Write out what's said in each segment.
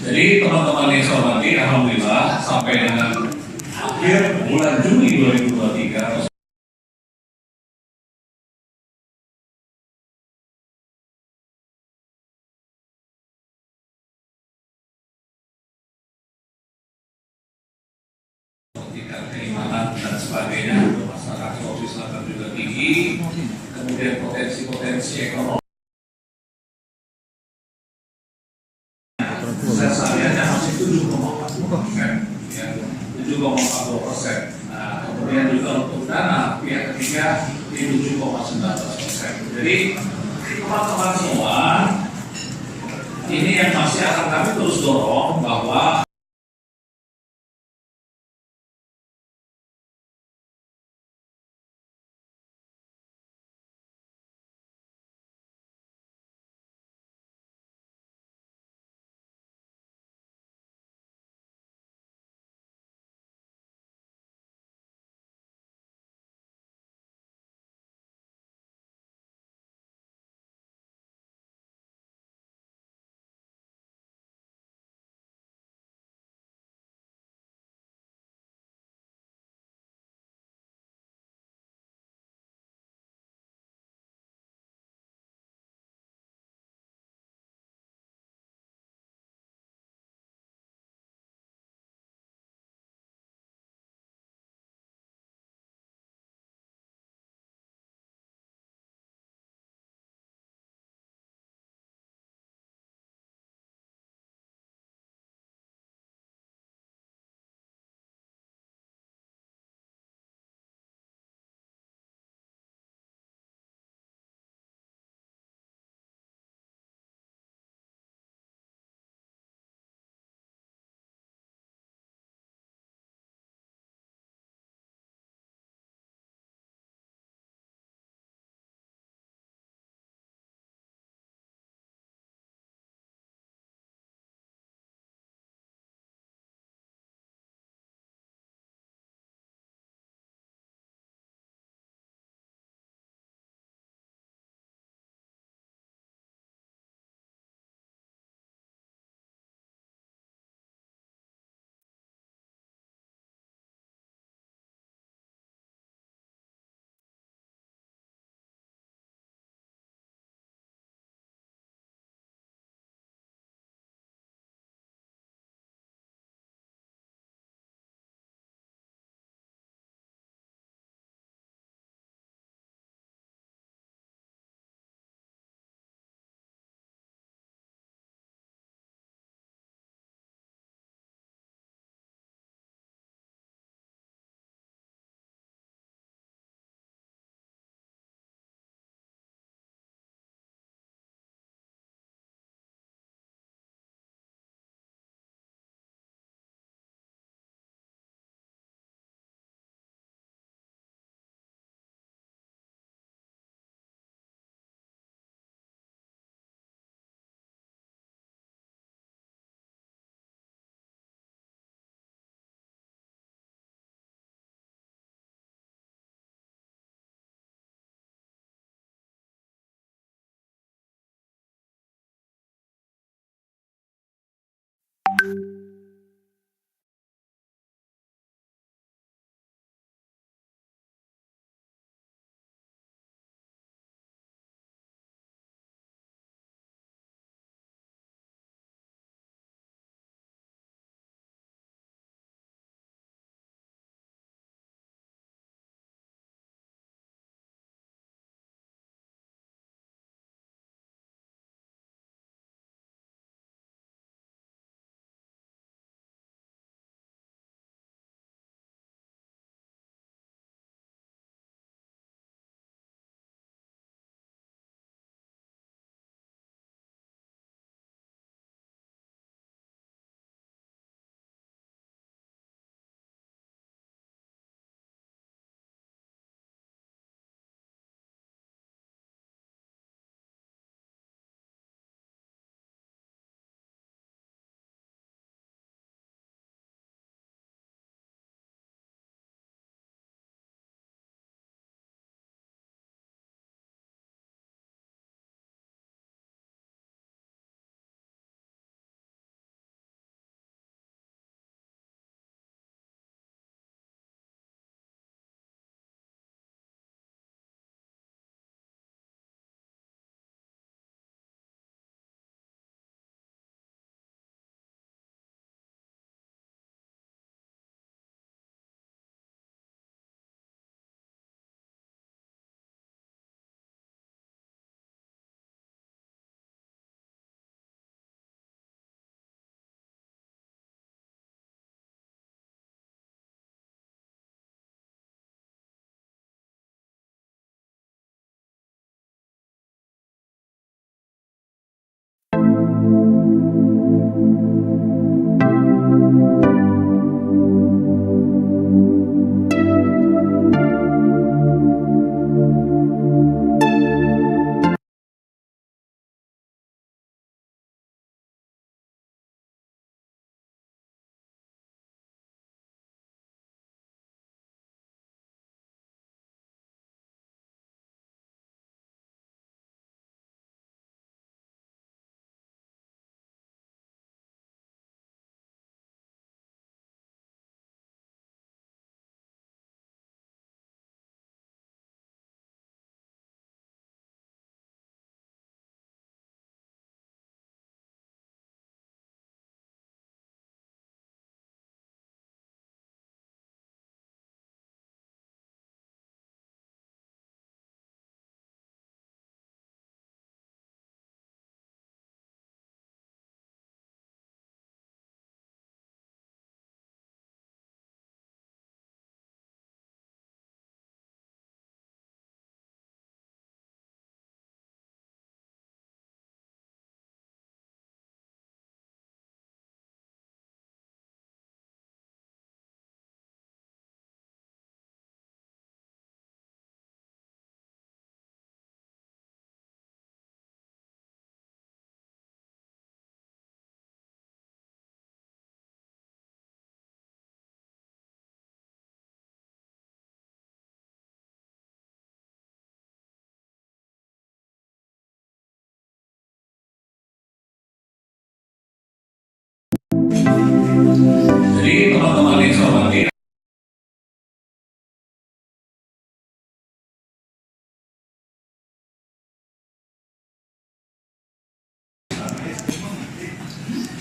Jadi teman-teman yang saya hormati, alhamdulillah sampai dengan akhir bulan Juni 2023 tingkat keimanan dan sebagainya untuk masyarakat Sulawesi Selatan juga tinggi, kemudian potensi-potensi ekonomi sesariannya masih 7,40%, ya 7,40%. Nah, kemudian juga untuk dana pihak ketiga di 7,19%. Jadi teman-teman semua, ini yang masih akan kami terus dorong bahwa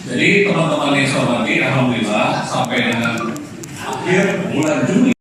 Jadi teman-teman yang saya hormati, alhamdulillah sampai dengan akhir bulan Juni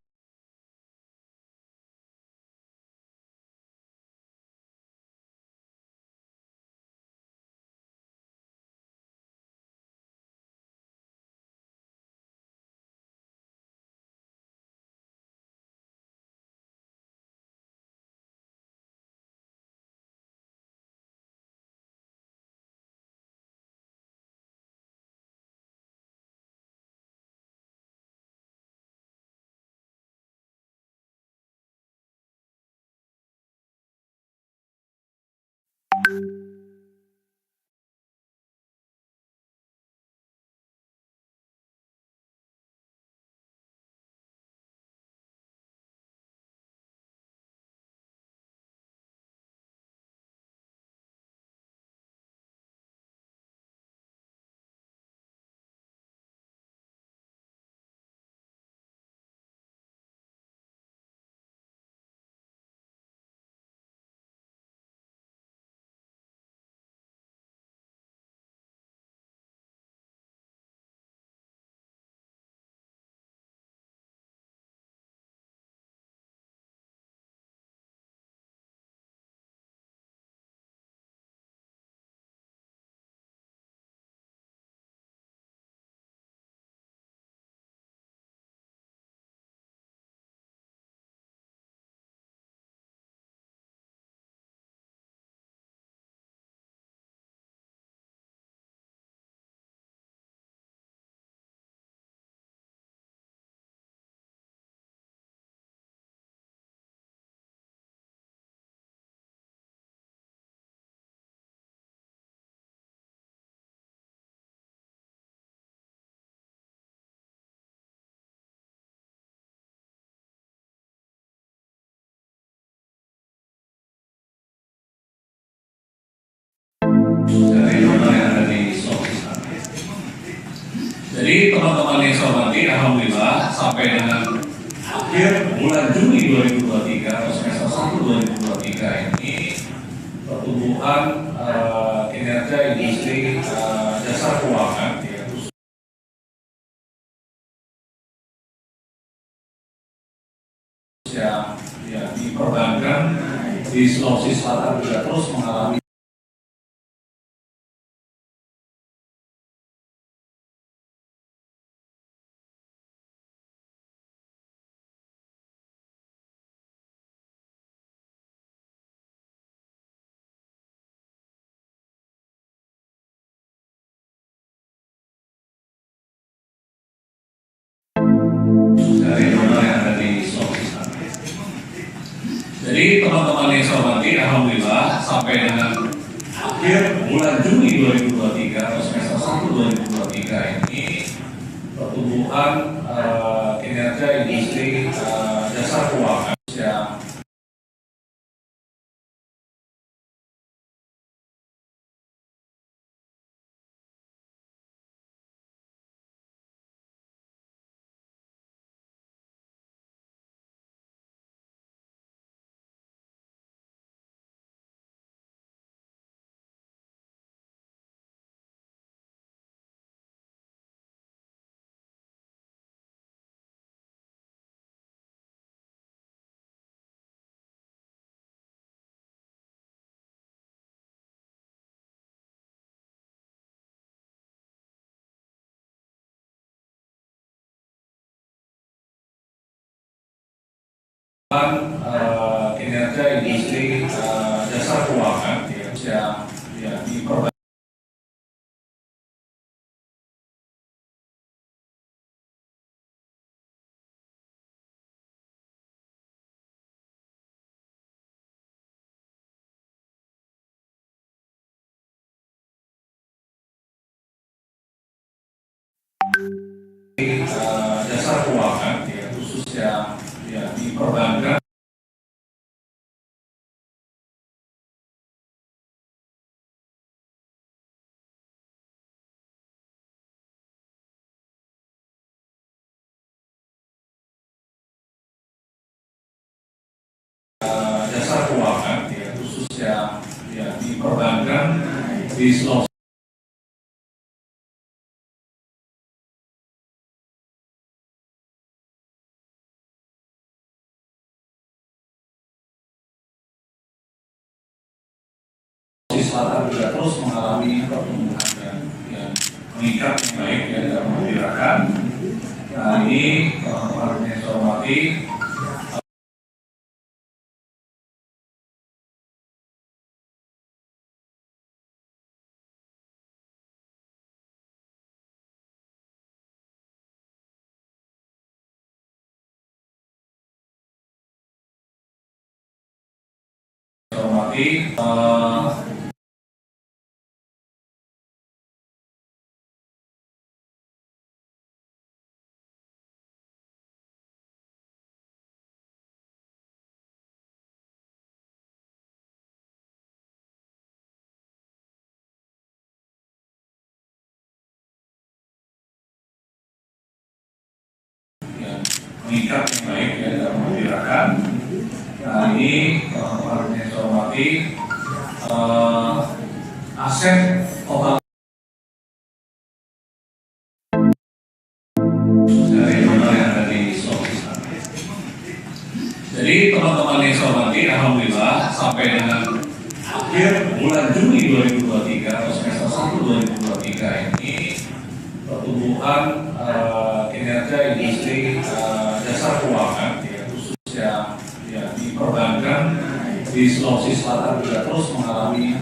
dari teman yang ada di Sulawesi Selatan. Jadi teman-teman yang saya hormati, alhamdulillah sampai dengan akhir bulan Juni 2023 atau semester 1 2023 ini pertumbuhan kinerja industri jasa keuangan yang di perbankan di Sulawesi Selatan juga terus mengalami dari teman yang ada di Sulawesi Selatan. Jadi teman-teman yang saya hormati, alhamdulillah sampai dengan akhir bulan Juni 2023 atau semester 1 2023 ini pertumbuhan kinerja industri jasa keuangan kinerja industri jasa keuangan yang di perbankan jasa keuangan khususnya di perbankan jasa keuangan khususnya di perbankan di Sulawesi Selatan juga terus mengalami pertumbuhan yang meningkat yang baik ya dalam memperkirakan. Nah ini teman-teman yang saya hormati, yang meningkat yang baik ya dalam memperkirakan. Nah ini teman-teman yang saya hormati, aset total dari yang ada di Sulawesi Selatan. Jadi teman-teman yang saya hormati, alhamdulillah sampai dengan akhir bulan Juni 2023 atau semester 1 2023 ini pertumbuhan kinerja industri jasa keuangan ya, khususnya ya, di perbankan di Sulawesi Selatan juga terus mengalami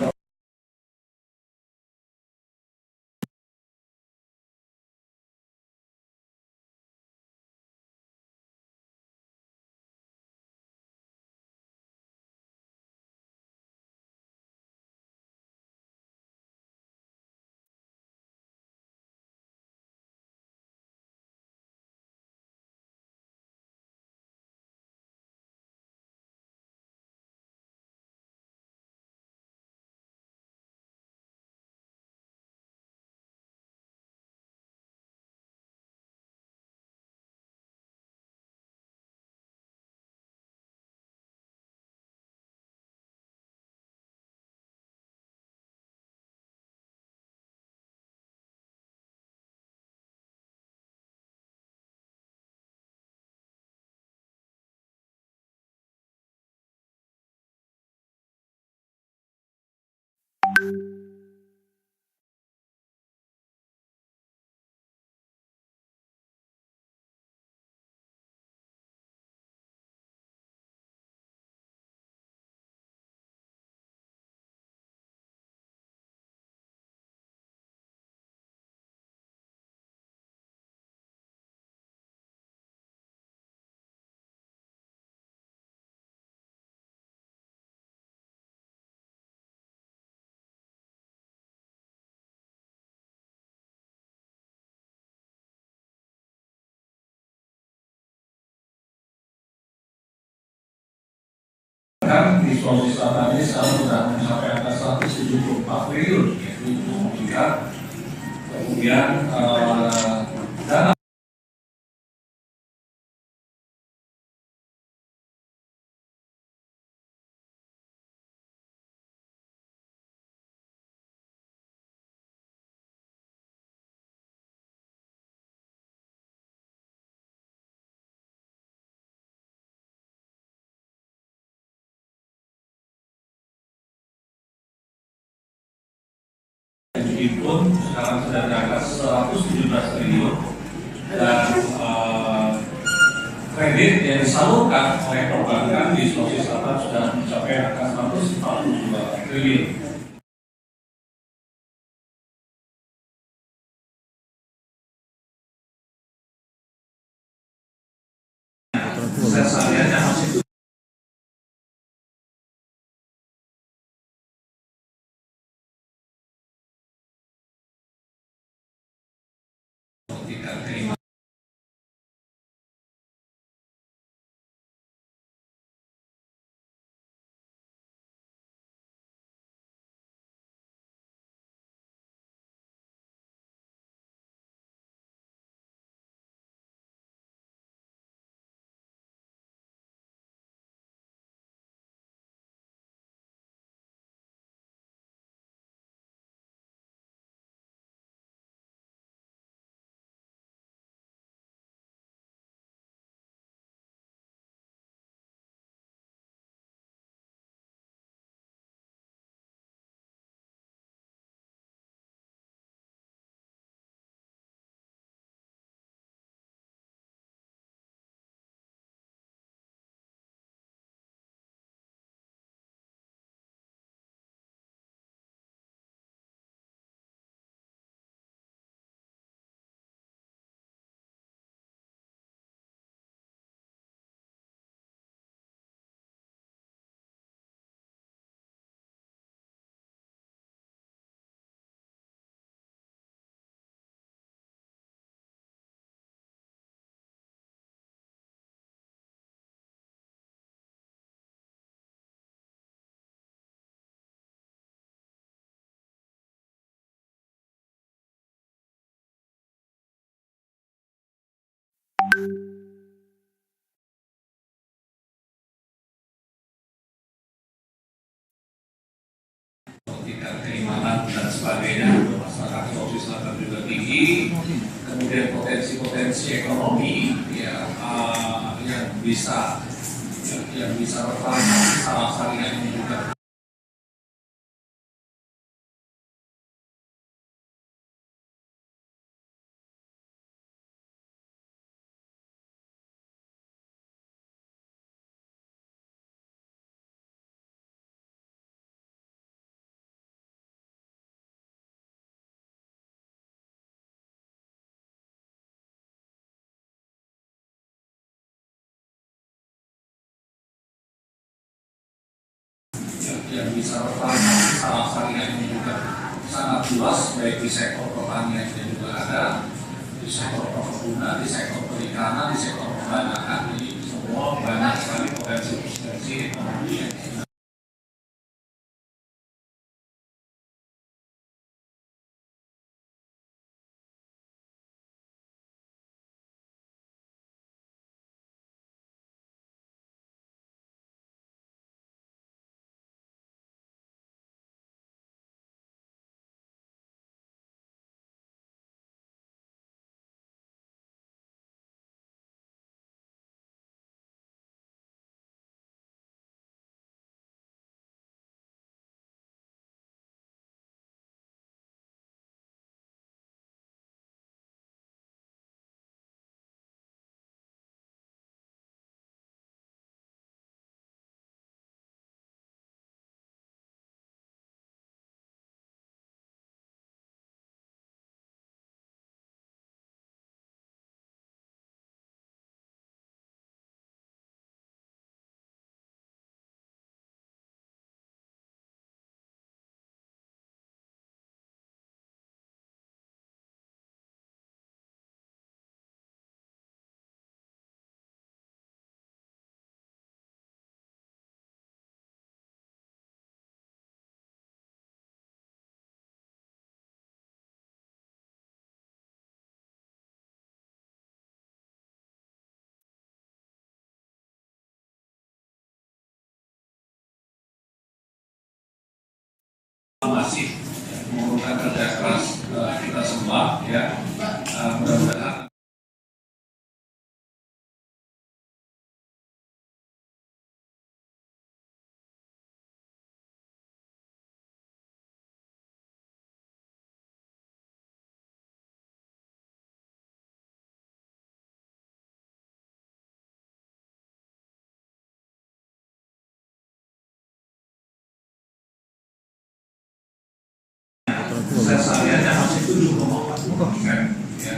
di Sulawesi Selatan ini sekarang sudah mencapai angka 174 triliun, yaitu miliar. Kemudian dana pun sekarang sudah di angka 117 triliun dan kredit yang disalurkan oleh perbankan di Sulawesi Selatan sudah mencapai angka 142 triliun. Sesaliannya masih tidak terima. tingkat keimanan dan sebagainya untuk masyarakat Sulawesi Selatan juga tinggi, kemudian potensi-potensi ekonomi ya, yang bisa bertransaksi salah satunya ini juga. Yang bisa bertransaksi salah satunya ini juga sangat luas, baik di sektor pertanian juga ada, di sektor perkebunan, di sektor perikanan, di sektor perdagangan. Jadi semua banyak sekali potensi ekonomi yang masih memerlukan kerja keras kita semua ya, mudah-mudahan sesaliannya masih 7,40%, ya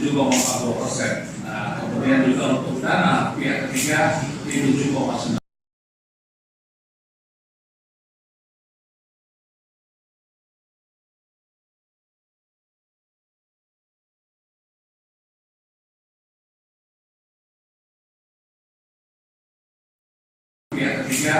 7,40%. Nah, kemudian juga untuk dana pihak ketiga di 7,9%. Pihak ketiga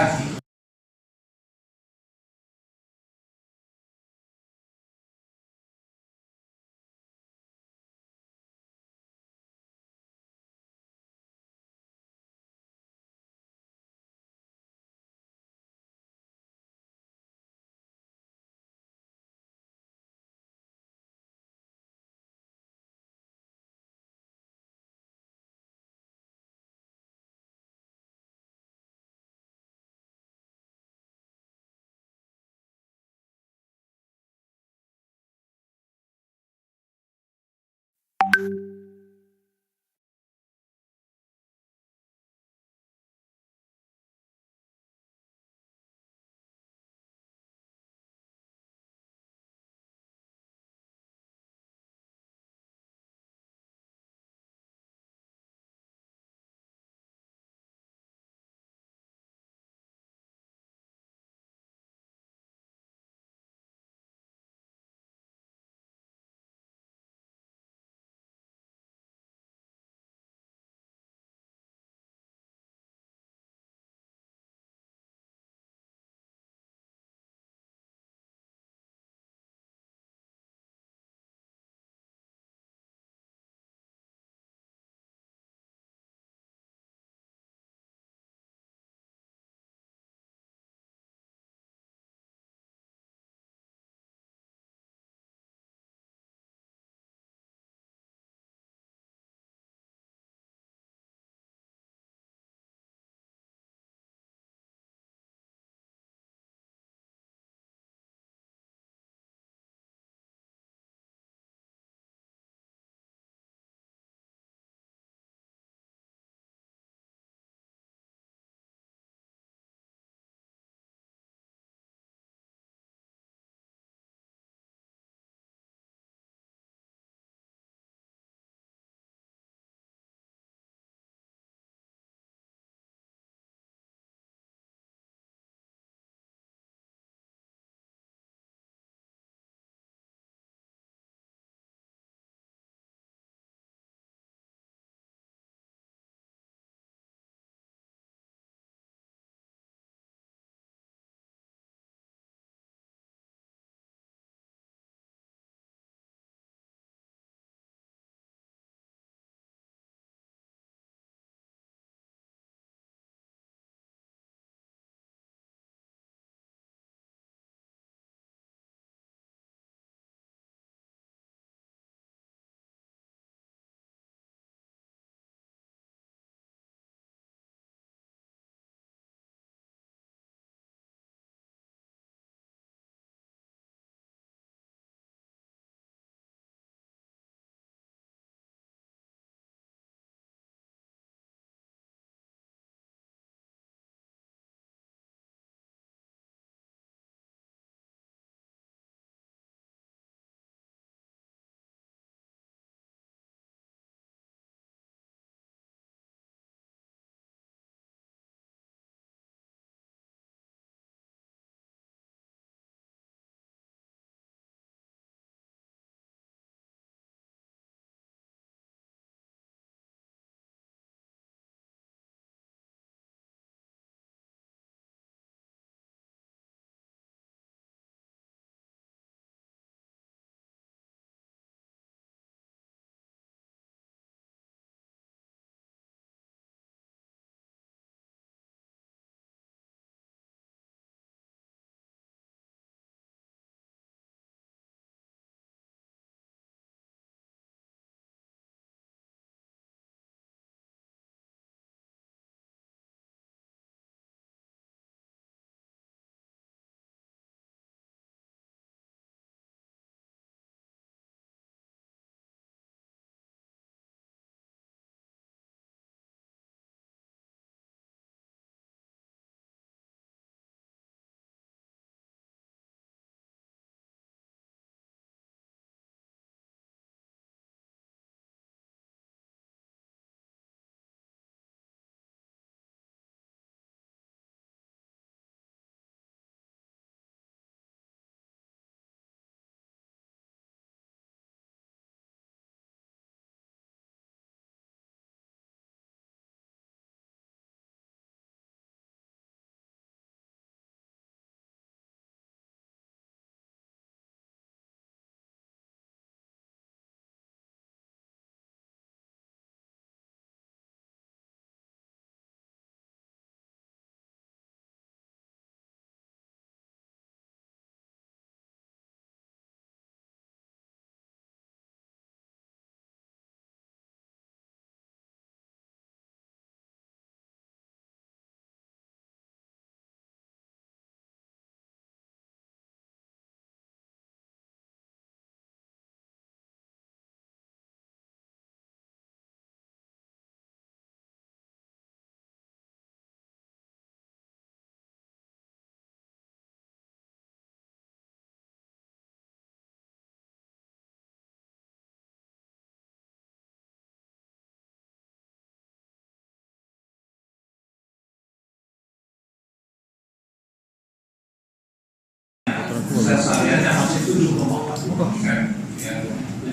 kualitas hariannya masih 7,40%, ya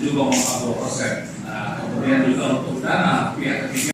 7,40%. Nah, kemudian juga untuk dana pihak ketiga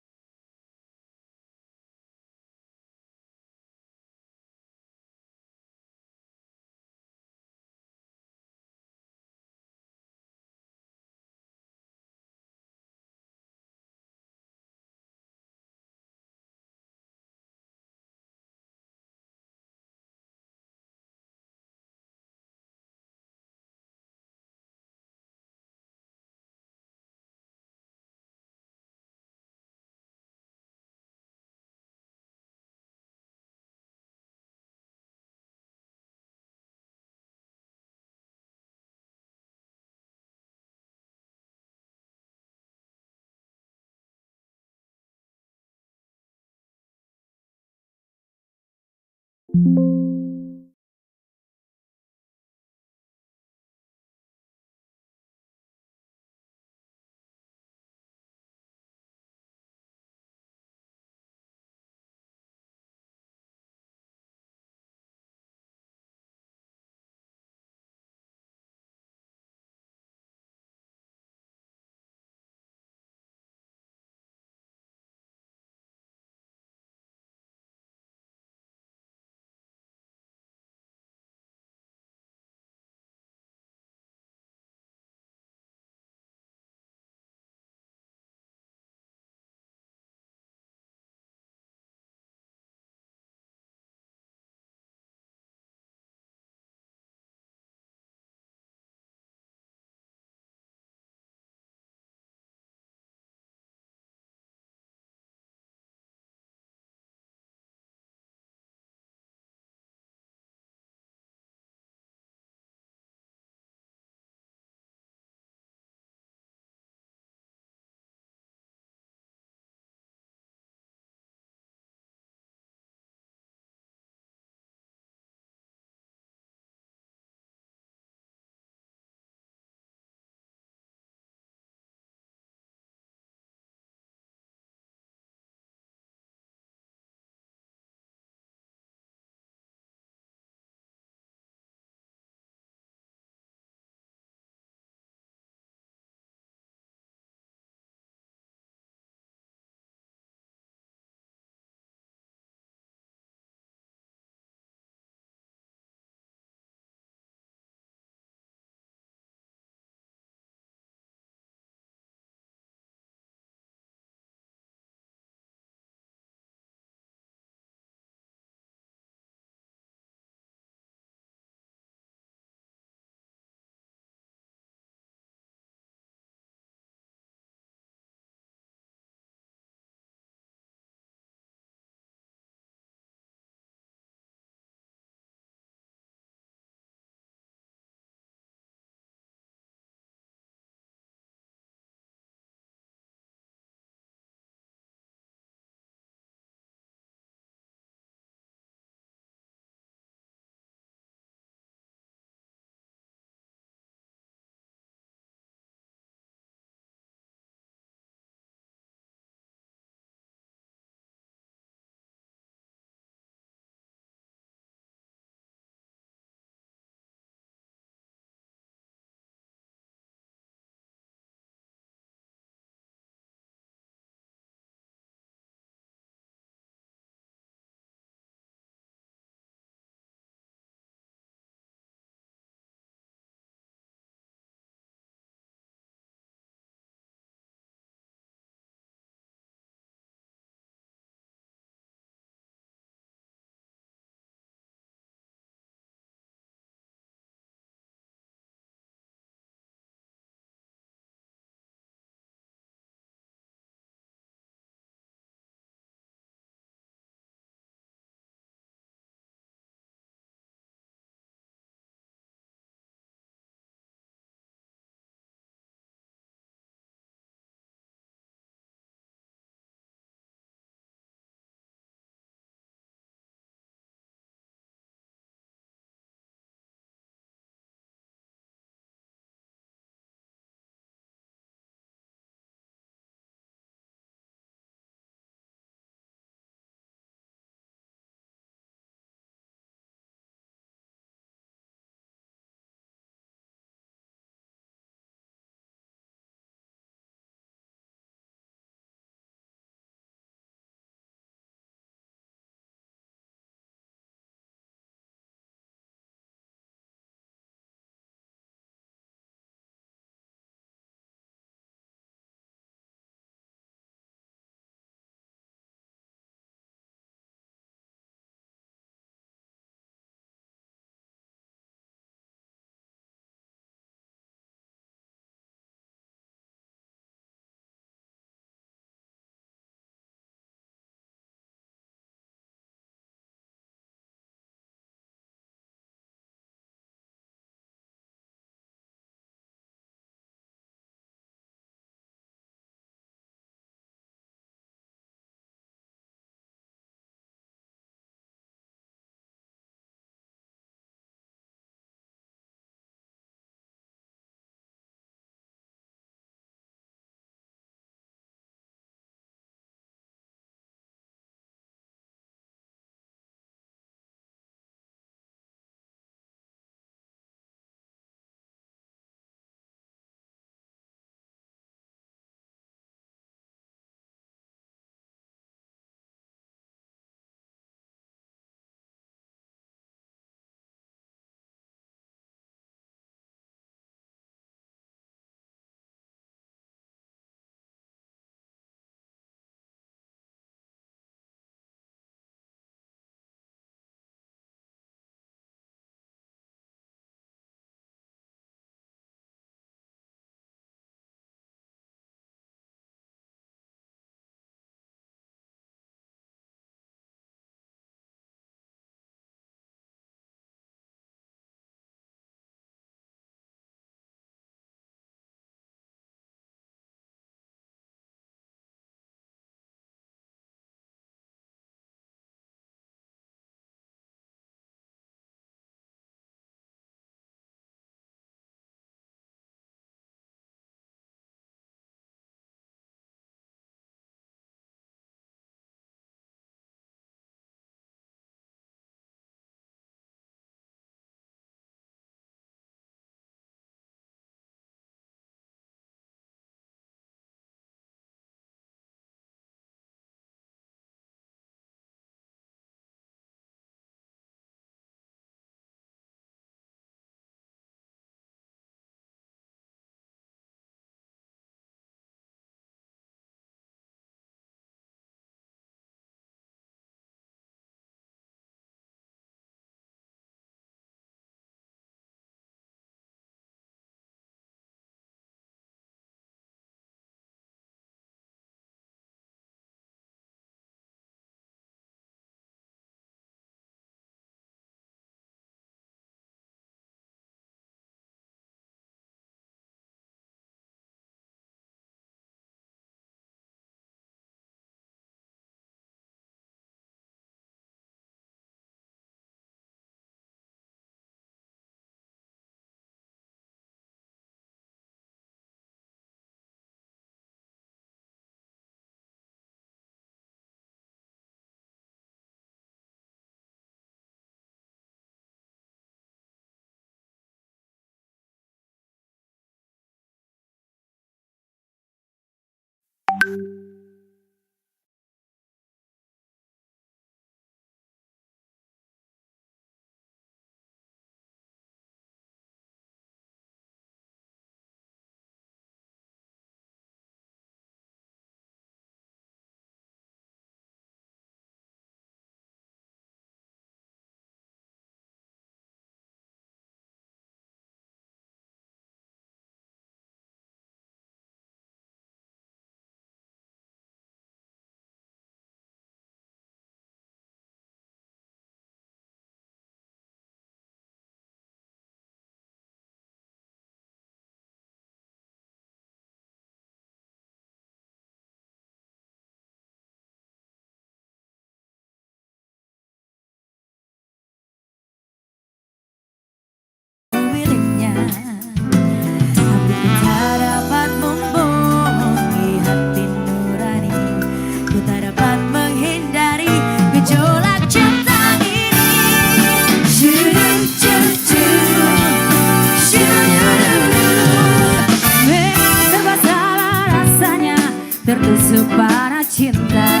Tertusuk para cinta,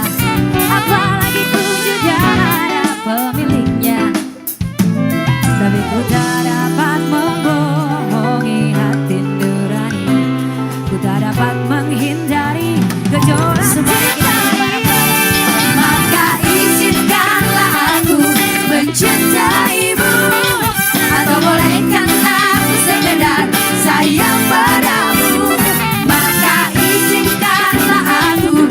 apalagi ku juga ada pemiliknya. Tapi ku tak dapat membohongi hati nurani, ku tak dapat menghindari gejolak cinta. Maka izinkanlah aku mencintaimu, atau bolehkan aku sekedar sayang padamu. Maka izinkanlah aku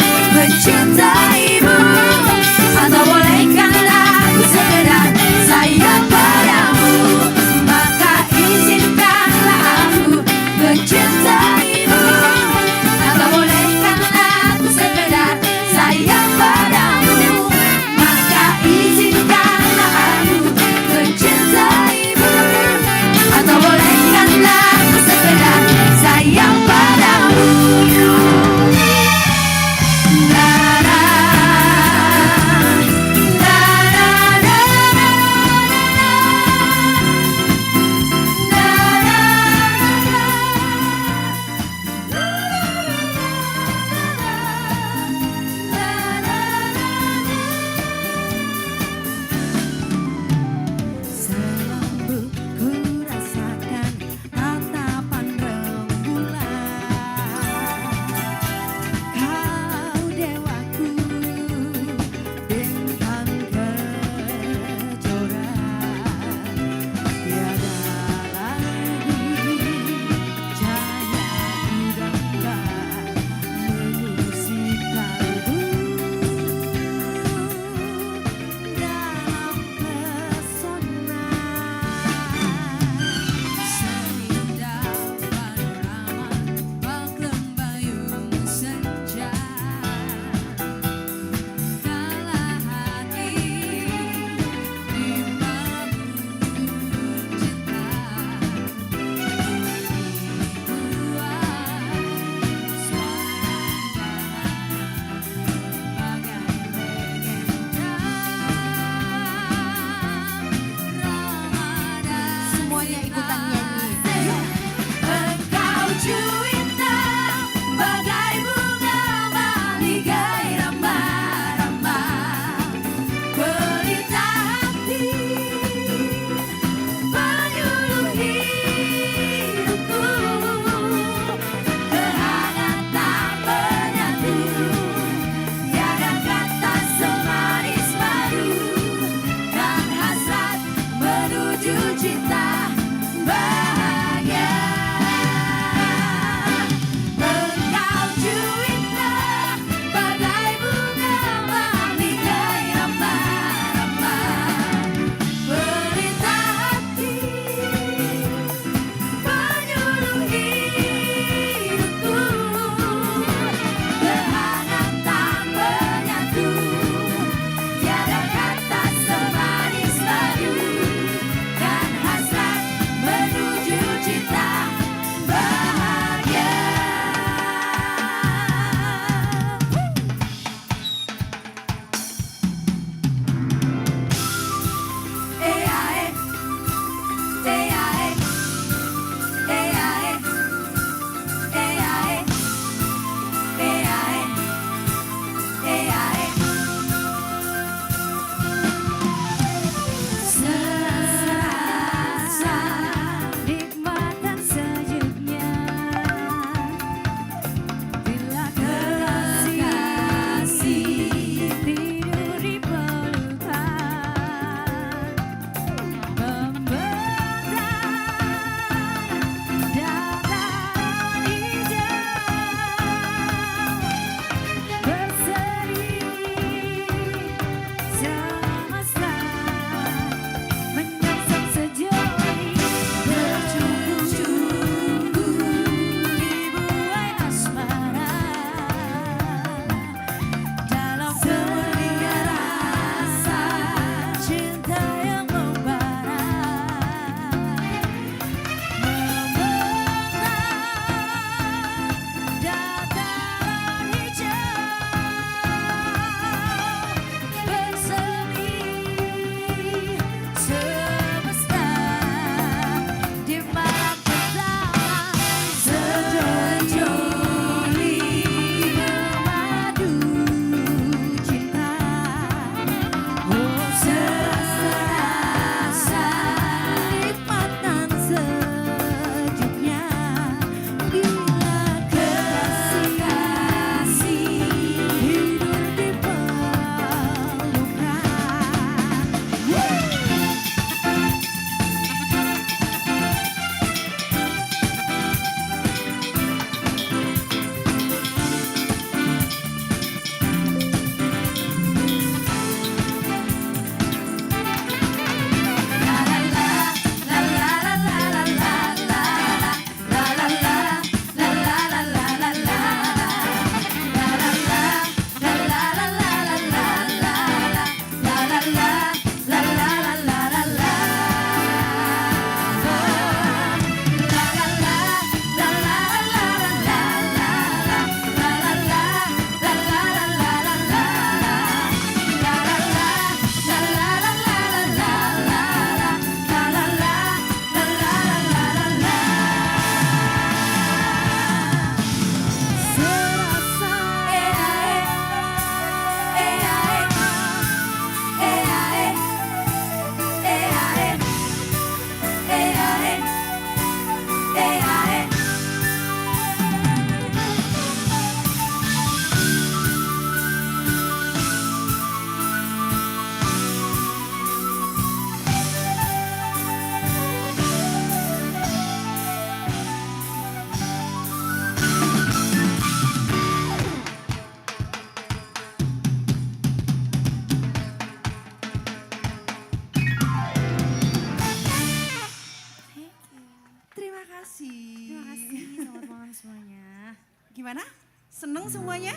Gimana? Seneng semuanya?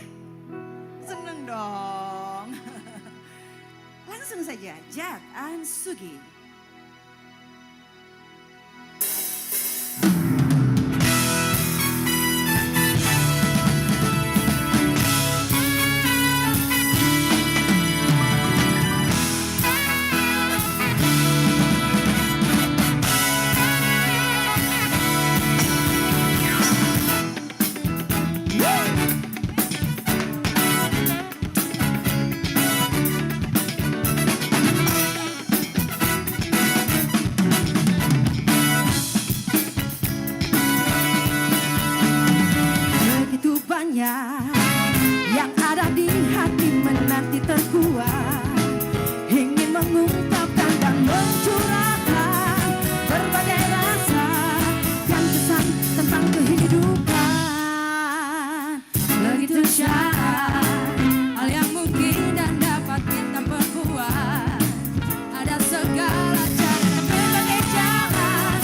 Seneng dong. Langsung saja, Jat and Sugi. Yang ada di hati menanti terkuat, ingin mengungkapkan dan mencurahkan berbagai rasa yang kesan tentang kehidupan. Begitu syarat hal yang mungkin dan dapat kita perbuat, ada segala cara dan berbagai jalan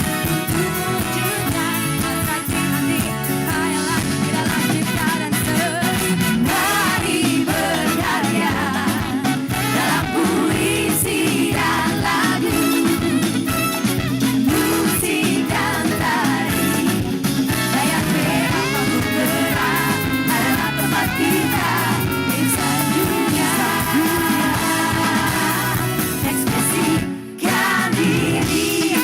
untuk mewujudkan atraksi hati hayalan di dalam cipta dan seni. Mari berkarya dalam puisi dan lagu, musik dan tari, layar merah panggung gerak adalah tempat kita insan dunia. Ekspresikan diri.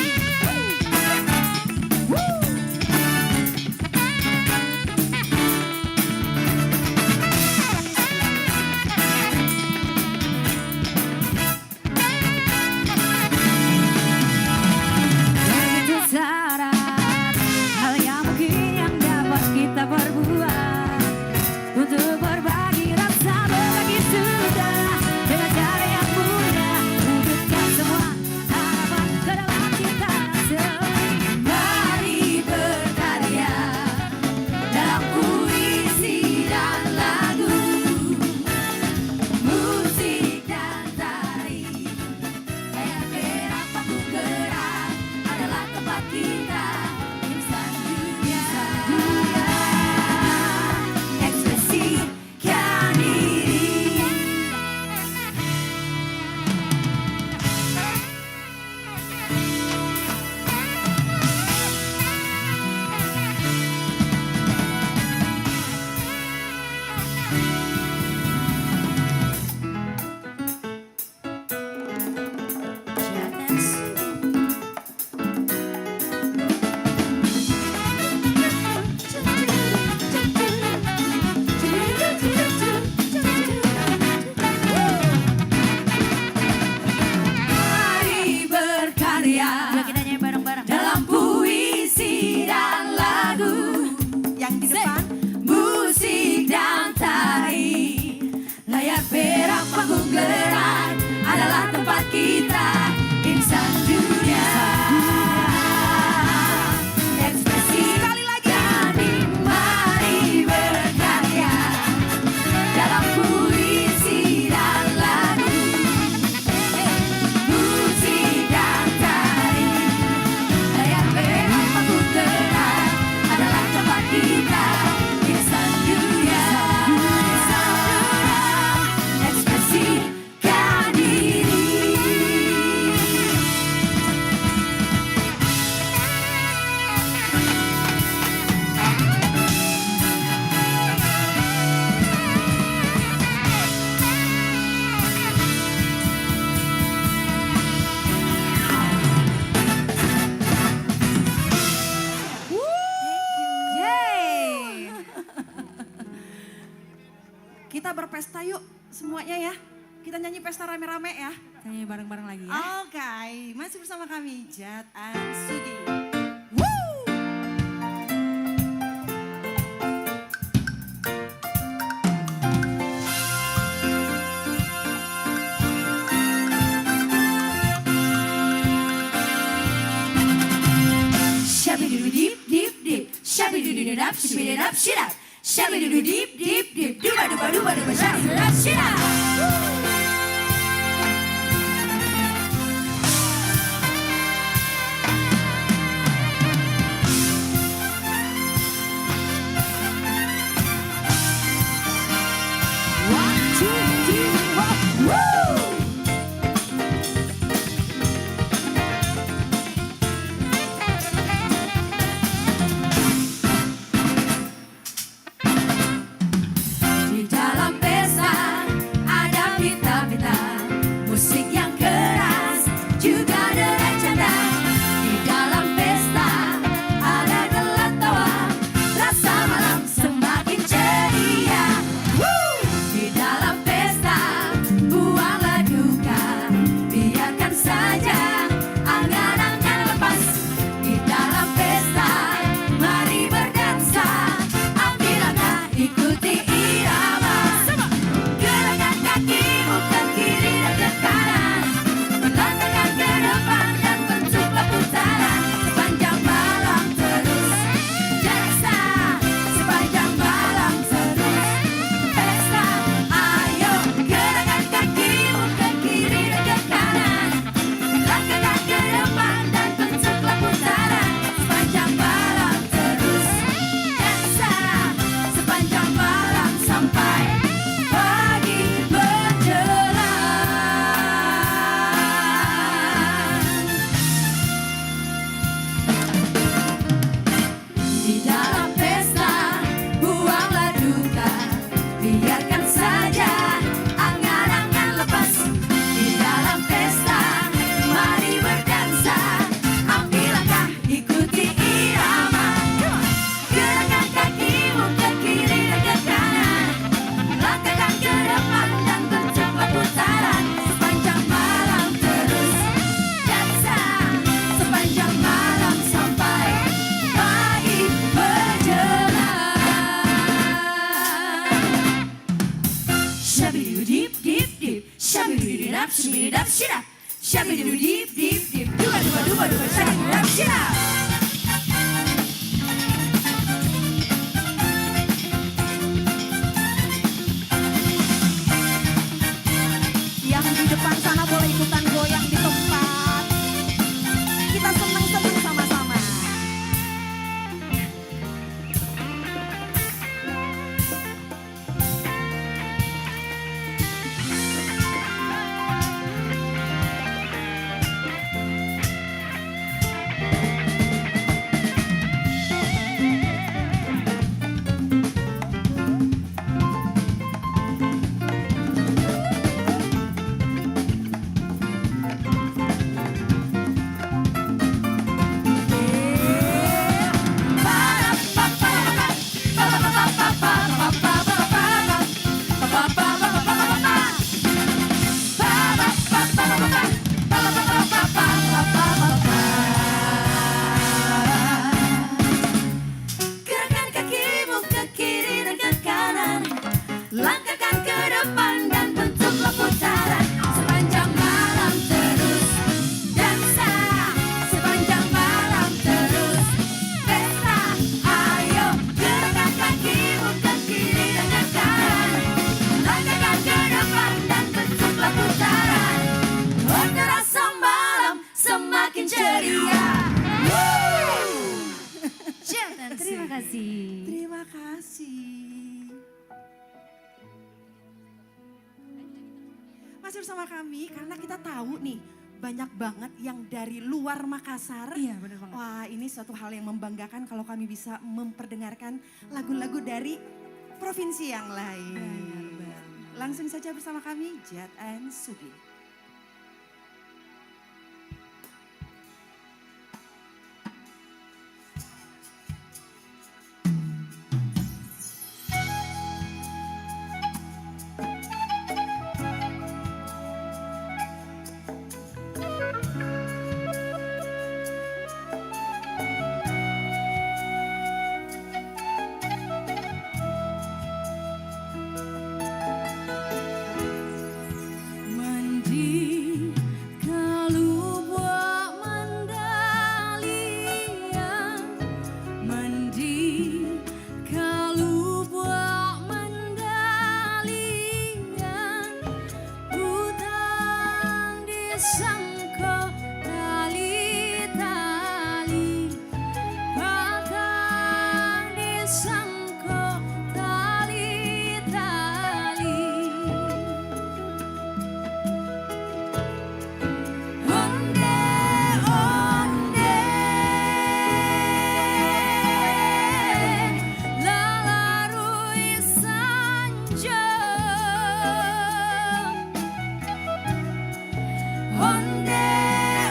Begitu syarat hal yang mungkin yang dapat kita perbuat untuk berbagi rasa, berbagi sudah dengan cara yang mudah, wujudkan semua harapan ke dalam cinta seni. Mari berkarya dalam puisi dan lagu, musik dan tari, layar merah panggung gerak adalah tempat kita insan dunia. Ekspresikan diri. Mari berkarya dalam puisi dan lagu, yang di depan musik dan tari, layar perak panggung gerak adalah tempat kita insan dunia. Ekspresi sekali lagi. Mari berkarya dalam puisi dan lagu, musik dan tari, layar merah panggung gerak adalah tempat kita insan dunia. Ekspresikan diri. Yeay. Kita berpesta yuk semuanya ya. Kita nyanyi pesta rame-rame ya. Nyanyi bareng-bareng lagi ya. Oke, masih bersama kami Jat and Sugi. Shabby-doo-dip, dip, dip. Shabby-doo-doo-dap, shibby-doo-dap, shit-up. Shabby-doo-doo-dip, dip, dip. Duba-duba-duba-duba, shabby-doo-dap, shit-up. dap shira. Shabby doo deep deep deep. Duba duba duba duba shabby dap shira. Yang di depan sana boleh ikutan goyang di tempat. Kita senang-senang sama-sama. Gerakkan kakimu ke kiri dan ke kanan. Langkahkan ke depan dan bentuklah putaran. Sepanjang malam terus dansa. Sepanjang malam terus pesta. Ayo gerakkan kakimu ke kiri dan ke kanan. Langkahkan ke depan dan bentuklah putaran. Oh, terasa malam semakin ceria. Jangan, terima kasih. Terima kasih. Masih bersama kami karena kita tahu nih banyak banget yang dari luar Makassar. Iya, benar banget. Wah, ini suatu hal yang membanggakan kalau kami bisa memperdengarkan lagu-lagu dari provinsi yang lain. Langsung saja bersama kami Jad and Sugi. Onde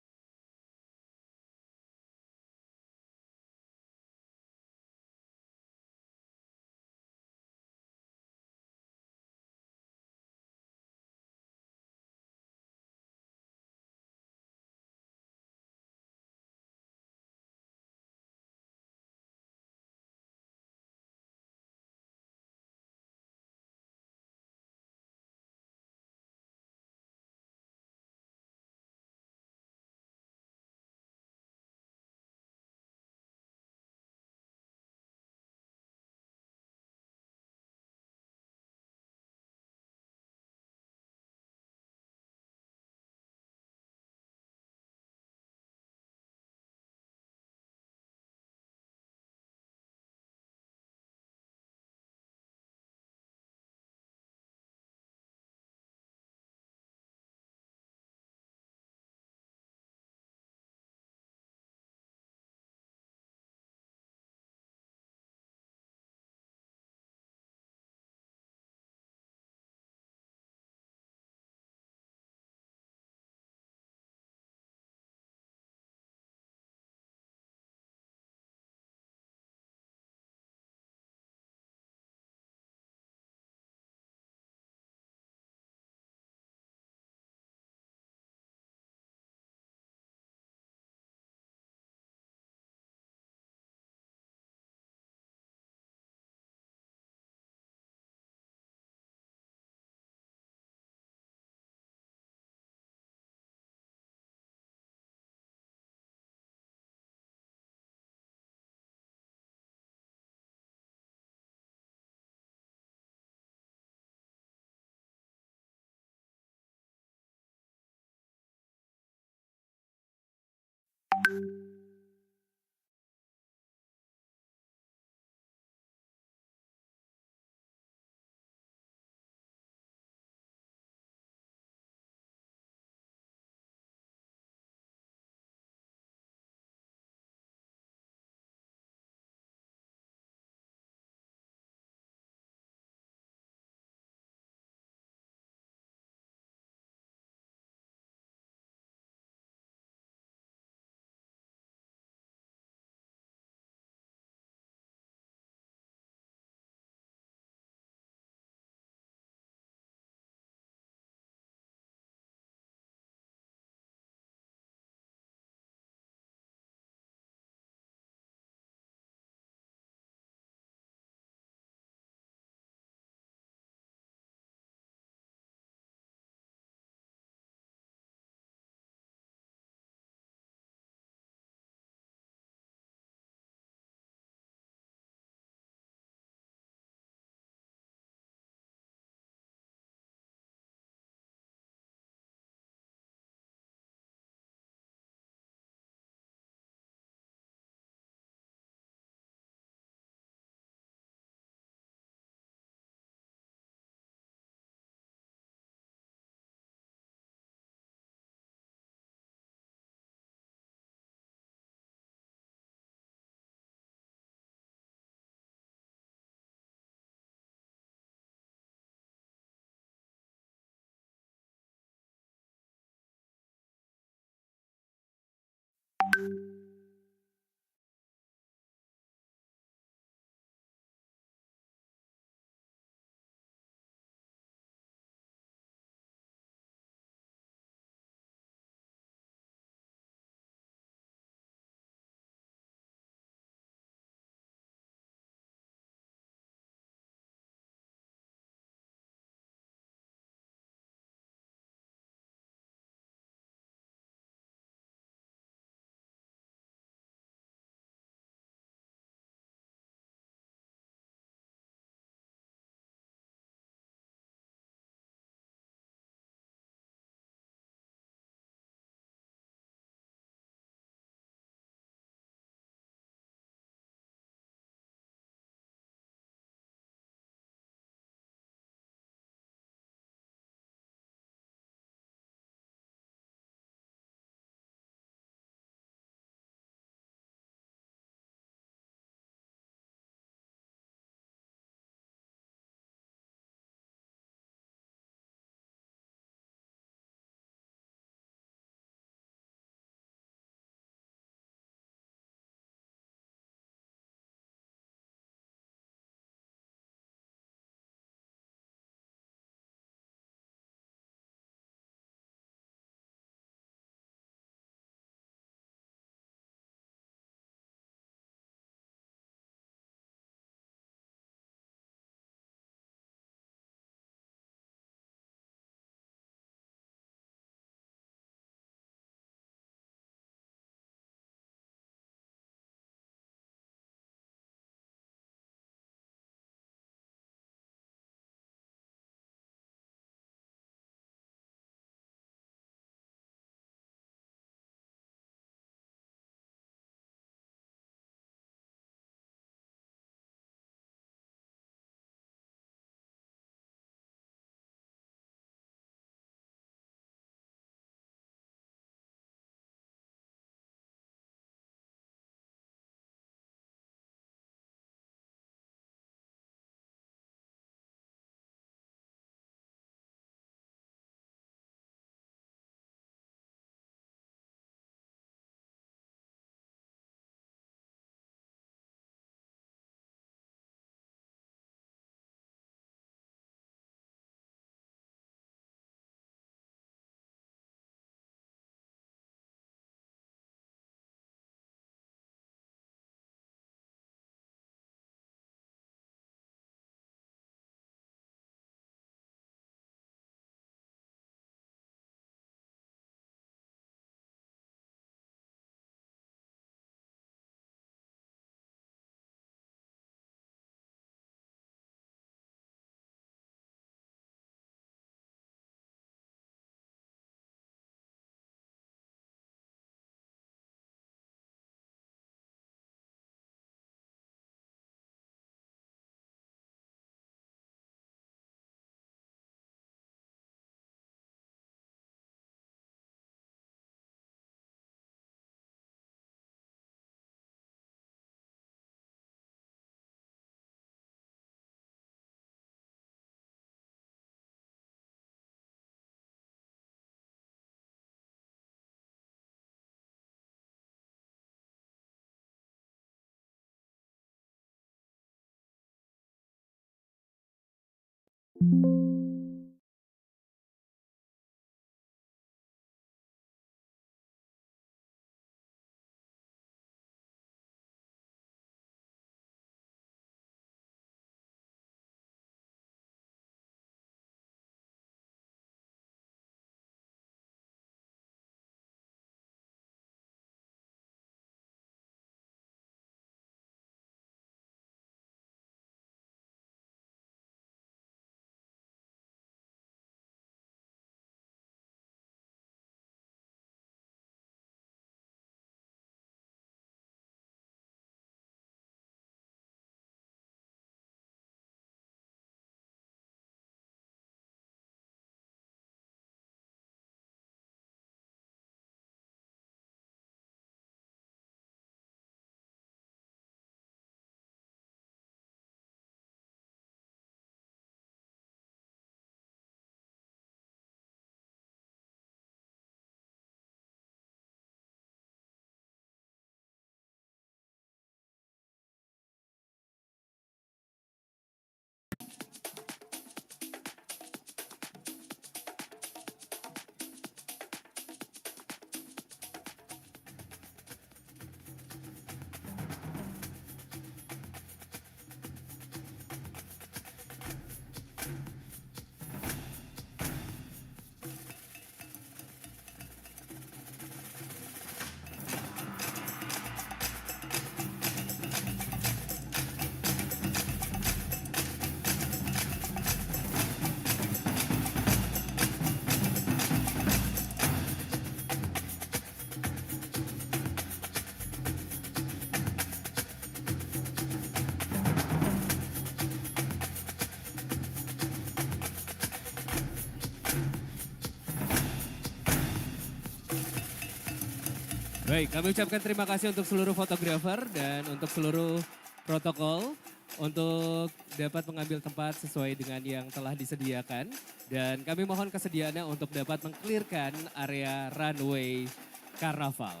Baik, kami ucapkan terima kasih untuk seluruh fotografer dan untuk seluruh protokol untuk dapat mengambil tempat sesuai dengan yang telah disediakan. Dan kami mohon kesediaannya untuk dapat mengklirkan area runway karnaval.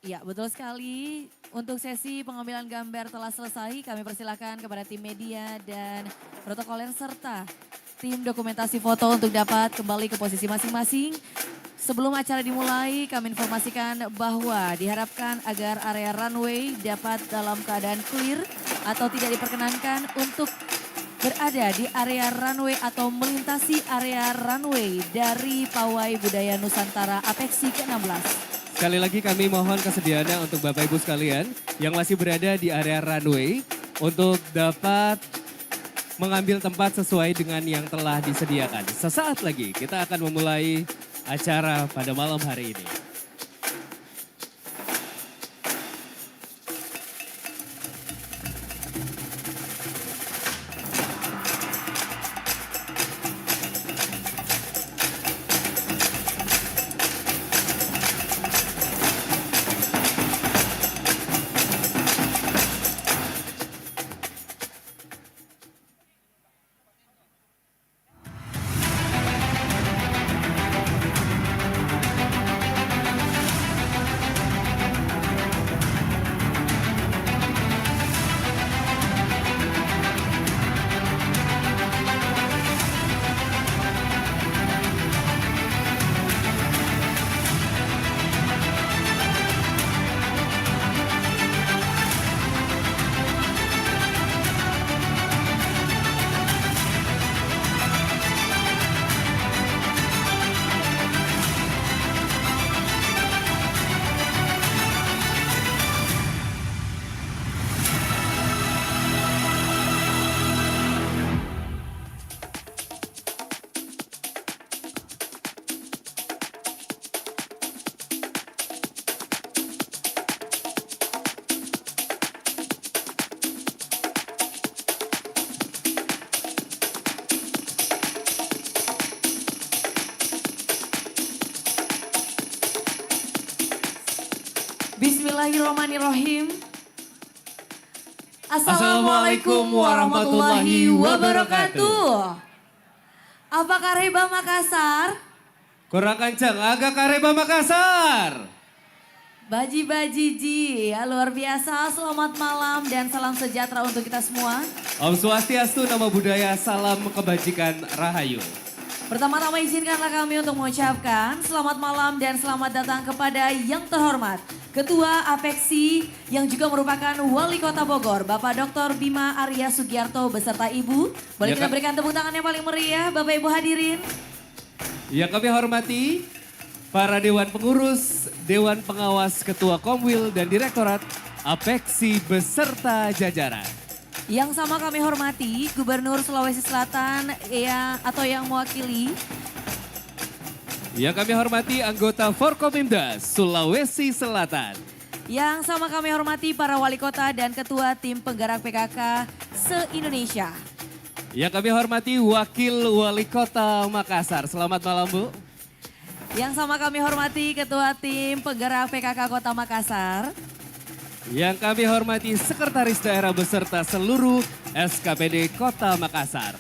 Ya, betul sekali. Untuk sesi pengambilan gambar telah selesai. Kami persilakan kepada tim media dan protokoler serta tim dokumentasi foto untuk dapat kembali ke posisi masing-masing. Sebelum acara dimulai, kami informasikan bahwa diharapkan agar area runway dapat dalam keadaan clear atau tidak diperkenankan untuk berada di area runway atau melintasi area runway dari Pawai Budaya Nusantara Apeksi ke-16. Sekali lagi kami mohon kesediaannya untuk Bapak Ibu sekalian yang masih berada di area runway untuk dapat mengambil tempat sesuai dengan yang telah disediakan. Sesaat lagi kita akan memulai acara pada malam hari ini. Bismillahirrahmanirrahim. Assalamualaikum warahmatullahi wabarakatuh. Apa Kareba Makassar? Kurang kencang, agak Kareba Makassar. Baji-bajiji, ya luar biasa. Selamat malam dan salam sejahtera untuk kita semua. Om Swastiastu, Namo Buddhaya, salam kebajikan, rahayu. Pertama-tama izinkanlah kami untuk mengucapkan selamat malam dan selamat datang kepada yang terhormat Ketua Apeksi yang juga merupakan Wali Kota Bogor, Bapak Dr. Bima Arya Sugiarto beserta Ibu. Boleh kita berikan tepuk tangan yang paling meriah, Bapak Ibu hadirin. Yang kami hormati para Dewan Pengurus, Dewan Pengawas, Ketua Komwil dan Direktorat Apeksi beserta jajaran. Yang sama kami hormati Gubernur Sulawesi Selatan yang mewakili. Yang kami hormati anggota Forkopimda Sulawesi Selatan. Yang sama kami hormati para wali kota dan ketua tim penggerak PKK se-Indonesia. Yang kami hormati Wakil Wali Kota Makassar. Selamat malam, Bu. Yang sama kami hormati ketua tim penggerak PKK Kota Makassar. Yang kami hormati Sekretaris Daerah beserta seluruh SKPD Kota Makassar.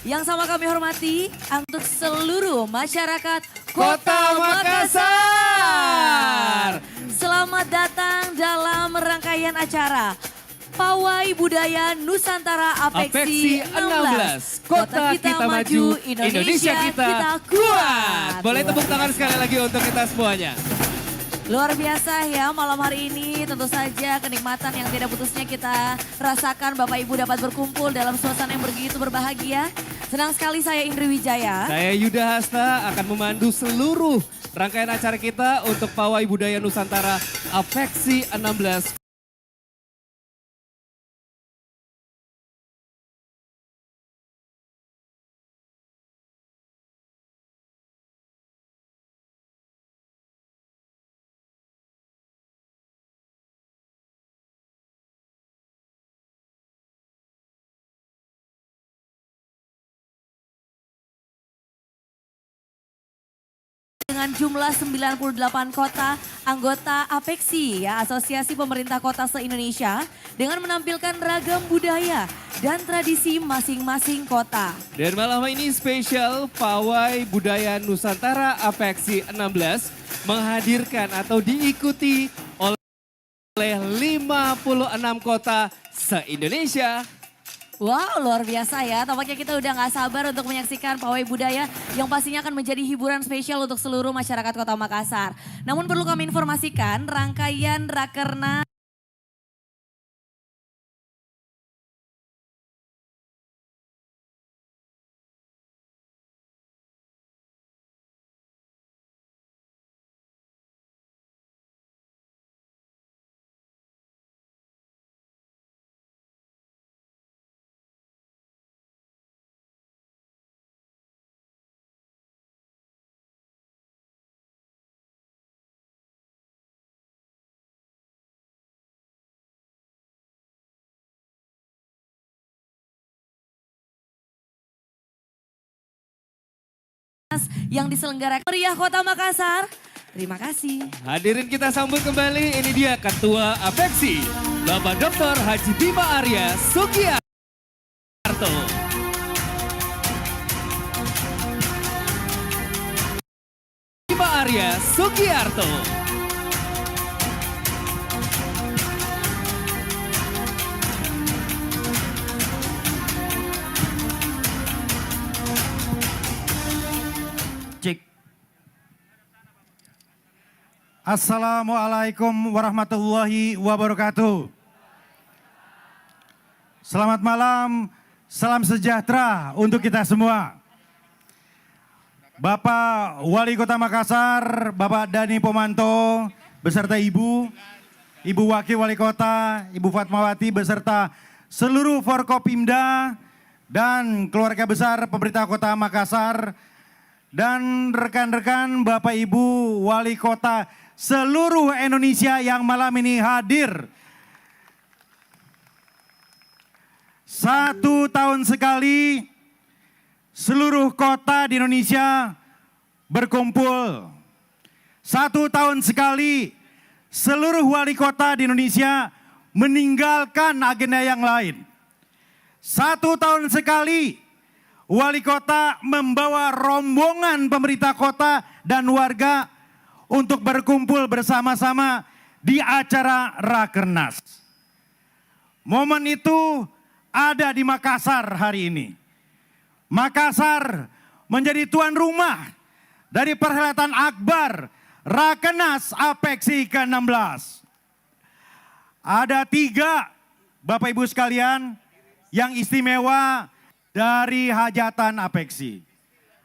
Yang sama kami hormati untuk seluruh masyarakat Kota Makassar. Selamat datang dalam rangkaian acara Pawai Budaya Nusantara Apeksi 16. Kota kita maju, Indonesia kita kuat. Boleh tepuk tangan sekali lagi untuk kita semuanya. Luar biasa ya malam hari ini, tentu saja kenikmatan yang tidak putusnya kita rasakan. Bapak Ibu dapat berkumpul dalam suasana yang begitu berbahagia. Senang sekali saya Indri Wijaya. Saya Yuda Hasta akan memandu seluruh rangkaian acara kita untuk Pawai Budaya Nusantara Apeksi 16. Dengan jumlah 98 kota anggota Apeksi, ya Asosiasi Pemerintah Kota se-Indonesia, dengan menampilkan ragam budaya dan tradisi masing-masing kota. Dan malam ini spesial Pawai Budaya Nusantara Apeksi 16 menghadirkan atau diikuti oleh 56 kota se-Indonesia. Wow, luar biasa ya. Tampaknya kita udah gak sabar untuk menyaksikan Pawai Budaya yang pastinya akan menjadi hiburan spesial untuk seluruh masyarakat Kota Makassar. Namun perlu kami informasikan rangkaian Rakernas yang diselenggarakan Meriah Kota Makassar. Terima kasih. Hadirin kita sambut kembali, ini dia Ketua Apeksi, Bapak Dr. Haji Bima Arya Sugiarto. Bima Arya Sugiarto. Cik. Assalamualaikum warahmatullahi wabarakatuh. Selamat malam, salam sejahtera untuk kita semua. Bapak Wali Kota Makassar, Bapak Dhani Pomanto, beserta Ibu Wakil Wali Kota, Ibu Fatmawati, beserta seluruh Forkopimda dan keluarga besar pemerintah Kota Makassar, dan rekan-rekan Bapak Ibu Wali Kota seluruh Indonesia yang malam ini hadir. 1 tahun sekali seluruh kota di Indonesia berkumpul. 1 tahun sekali seluruh wali kota di Indonesia meninggalkan agenda yang lain. 1 tahun sekali wali kota membawa rombongan pemerintah kota dan warga untuk berkumpul bersama-sama di acara Rakernas. Momen itu ada di Makassar hari ini. Makassar menjadi tuan rumah dari perhelatan akbar Rakernas Apeksi ke-16. Ada 3 Bapak Ibu sekalian yang istimewa dari hajatan Apeksi.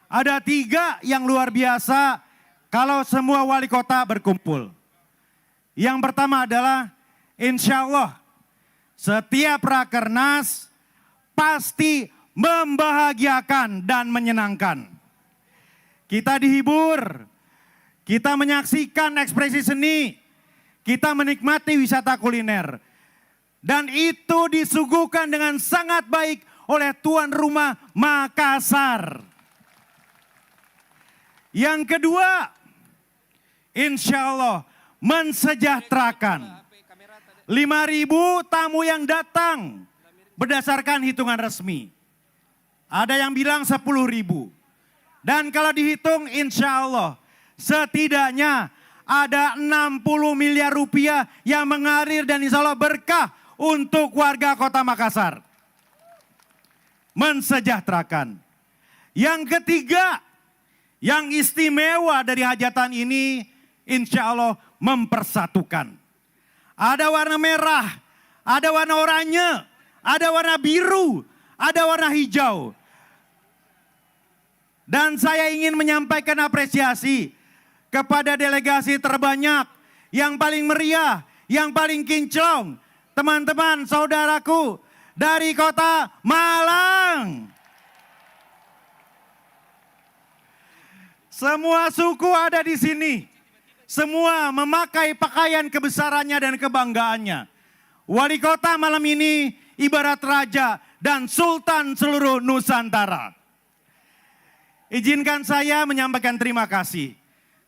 Ada 3 yang luar biasa kalau semua wali kota berkumpul. Yang pertama adalah insya Allah setiap Rakernas pasti membahagiakan dan menyenangkan. Kita dihibur, kita menyaksikan ekspresi seni, kita menikmati wisata kuliner. Dan itu disuguhkan dengan sangat baik oleh tuan rumah Makassar. Yang kedua, insya Allah mensejahterakan. 5.000 tamu yang datang berdasarkan hitungan resmi. Ada yang bilang 10.000. Dan kalau dihitung insya Allah setidaknya ada 60 miliar rupiah yang mengalir dan insya Allah berkah untuk warga kota Makassar. Mensejahterakan. Yang ketiga, yang istimewa dari hajatan ini insya Allah mempersatukan. Ada warna merah, ada warna oranye, ada warna biru, ada warna hijau. Dan saya ingin menyampaikan apresiasi kepada delegasi terbanyak, yang paling meriah, yang paling kinclong, teman-teman saudaraku dari kota Malang. Semua suku ada di sini. Semua memakai pakaian kebesarannya dan kebanggaannya. Wali kota malam ini ibarat raja dan sultan seluruh Nusantara. Izinkan saya menyampaikan terima kasih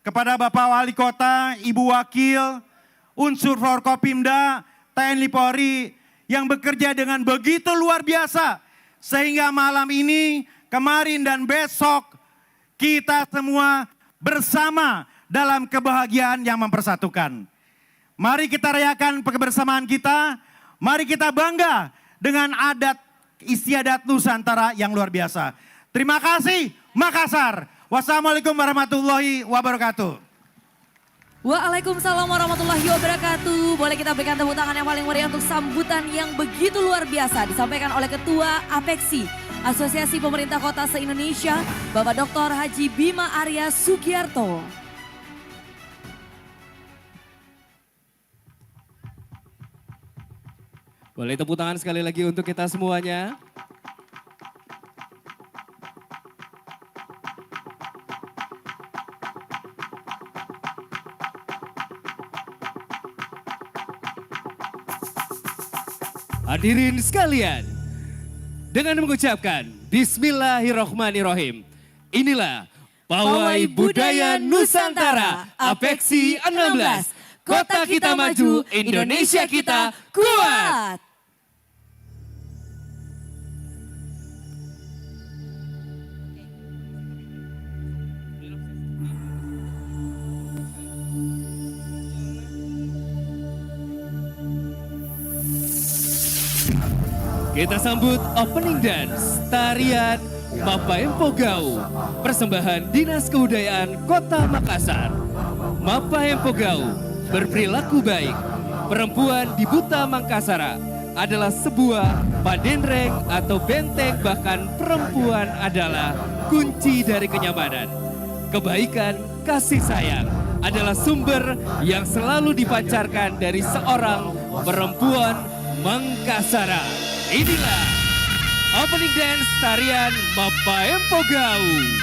kepada Bapak Wali Kota, Ibu Wakil, unsur Forkopimda, TNI Polri yang bekerja dengan begitu luar biasa. Sehingga malam ini, kemarin dan besok kita semua bersama dalam kebahagiaan yang mempersatukan. Mari kita rayakan kebersamaan kita, mari kita bangga dengan adat istiadat Nusantara yang luar biasa. Terima kasih Makassar. Wassalamualaikum warahmatullahi wabarakatuh. Waalaikumsalam warahmatullahi wabarakatuh. Boleh kita berikan tepuk tangan yang paling meriah untuk sambutan yang begitu luar biasa disampaikan oleh Ketua Apeksi Asosiasi Pemerintah Kota se-Indonesia, Bapak Dr. Haji Bima Arya Sugiarto. Boleh tepuk tangan sekali lagi untuk kita semuanya. Hadirin sekalian, dengan mengucapkan Bismillahirrohmanirrohim, inilah Pawai Budaya Nusantara Apeksi 16. Kota kita maju, Indonesia kita kuat. Kita sambut opening dance tarian Mapaempo Gau, persembahan Dinas Kebudayaan Kota Makassar. Mapaempo Gau, berperilaku baik. Perempuan di Buta Mangkasara adalah sebuah padenreng atau benteng, bahkan perempuan adalah kunci dari kenyamanan. Kebaikan, kasih sayang adalah sumber yang selalu dipancarkan dari seorang perempuan Mangkasara. Inilah opening dance tarian Mapaempo Gau.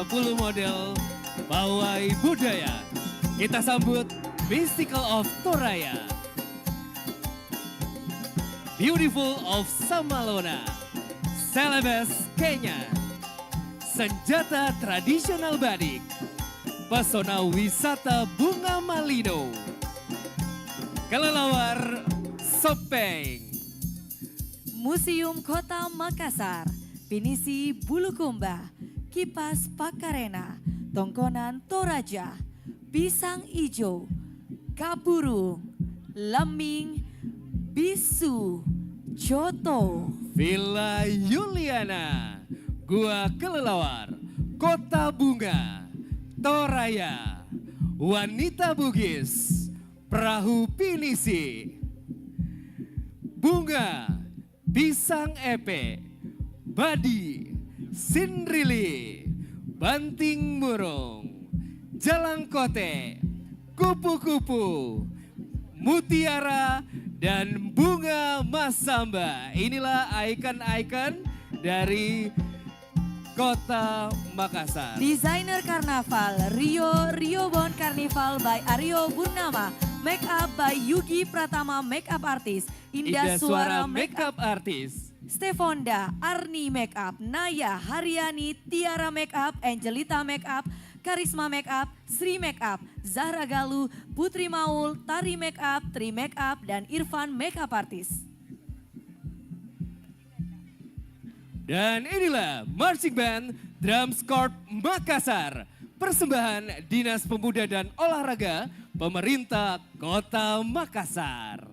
30 model pawai budaya. Kita sambut Mystical of Toraya, Beautiful of Samalona, Celebes Kenya, Senjata Tradisional Badik, Pesona Wisata Bunga Malino, Kelelawar Sopeng, Museum Kota Makassar, Pinisi Bulukumba, Kipas Pakarena, Tongkonan Toraja, Pisang Ijo, Kapurung, Lemming, Bisu, Joto, Villa Yuliana, Gua Kelelawar, Kota Bunga, Toraya, Wanita Bugis, Perahu Pinisi, Bunga, Pisang Epe, Badi, Sinrili, Banting Murung, Jalangkote, Kupu-kupu, Mutiara, dan Bunga Masamba. Inilah ikon-ikon dari Kota Makassar. Desainer Karnaval, Rio Bon Carnival by Aryo Burnama, Make up by Yugi Pratama Makeup Artist, Indah Suara Makeup Artist, Stefonda, Arni Makeup, Naya, Haryani, Tiara Makeup, Angelita Makeup, Karisma Makeup, Sri Makeup, Zahra Galuh, Putri Maul, Tari Makeup, Tri Makeup, dan Irfan Makeup Artist. dan inilah Marching Band Drums Corps Makassar, persembahan Dinas Pemuda dan Olahraga Pemerintah Kota Makassar.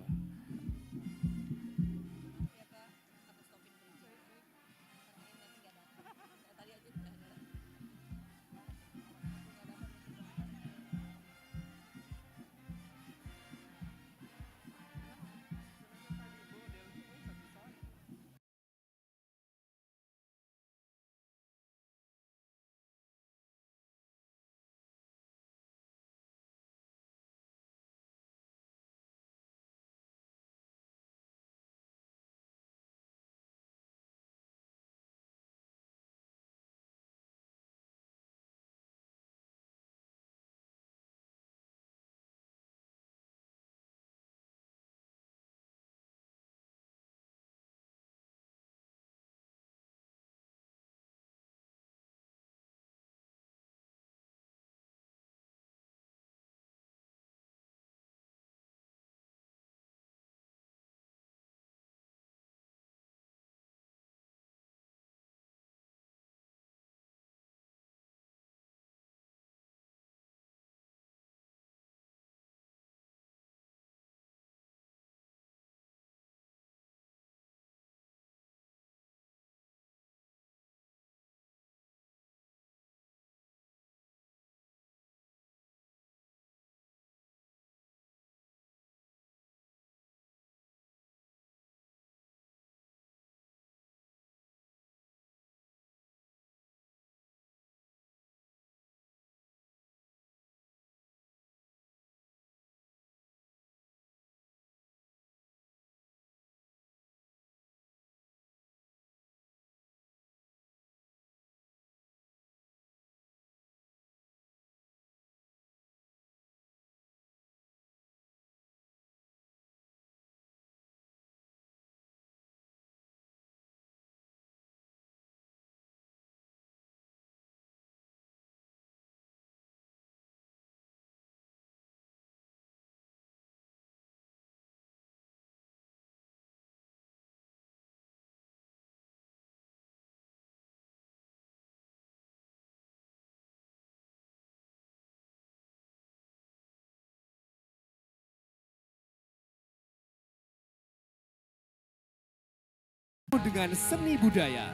Dengan seni budaya.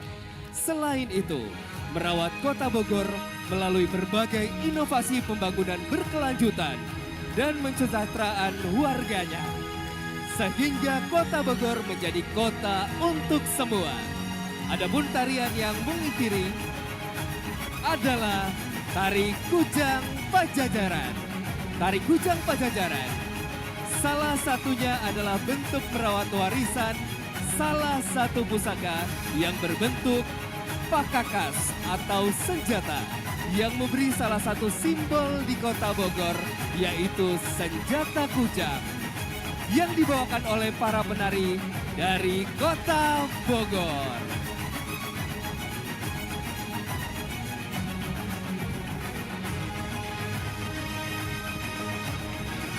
Selain itu, merawat Kota Bogor melalui berbagai inovasi pembangunan berkelanjutan dan mencerdaskan warganya. Sehingga Kota Bogor menjadi kota untuk semua. Adapun tarian yang mengitiri adalah Tari Kujang Pajajaran. Tari Kujang Pajajaran salah satunya adalah bentuk merawat warisan salah satu pusaka yang berbentuk pakakas atau senjata. yang memberi salah satu simbol di kota Bogor, yaitu senjata kujang yang dibawakan oleh para penari dari kota Bogor.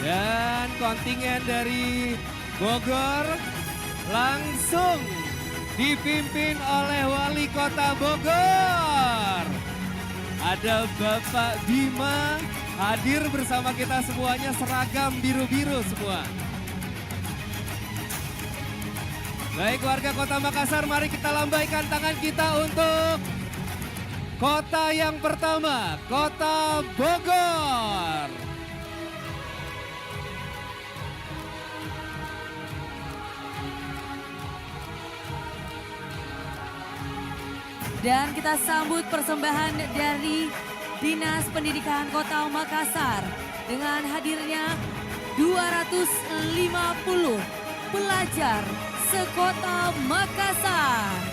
Dan kontingen dari Bogor langsung dipimpin oleh Wali Kota Bogor. Ada Bapak Bima hadir bersama kita semuanya, seragam biru-biru semua. Baik warga Kota Makassar, mari kita lambaikan tangan kita untuk kota yang pertama, Kota Bogor. Dan kita sambut persembahan dari Dinas Pendidikan Kota Makassar dengan hadirnya 250 pelajar sekota Makassar.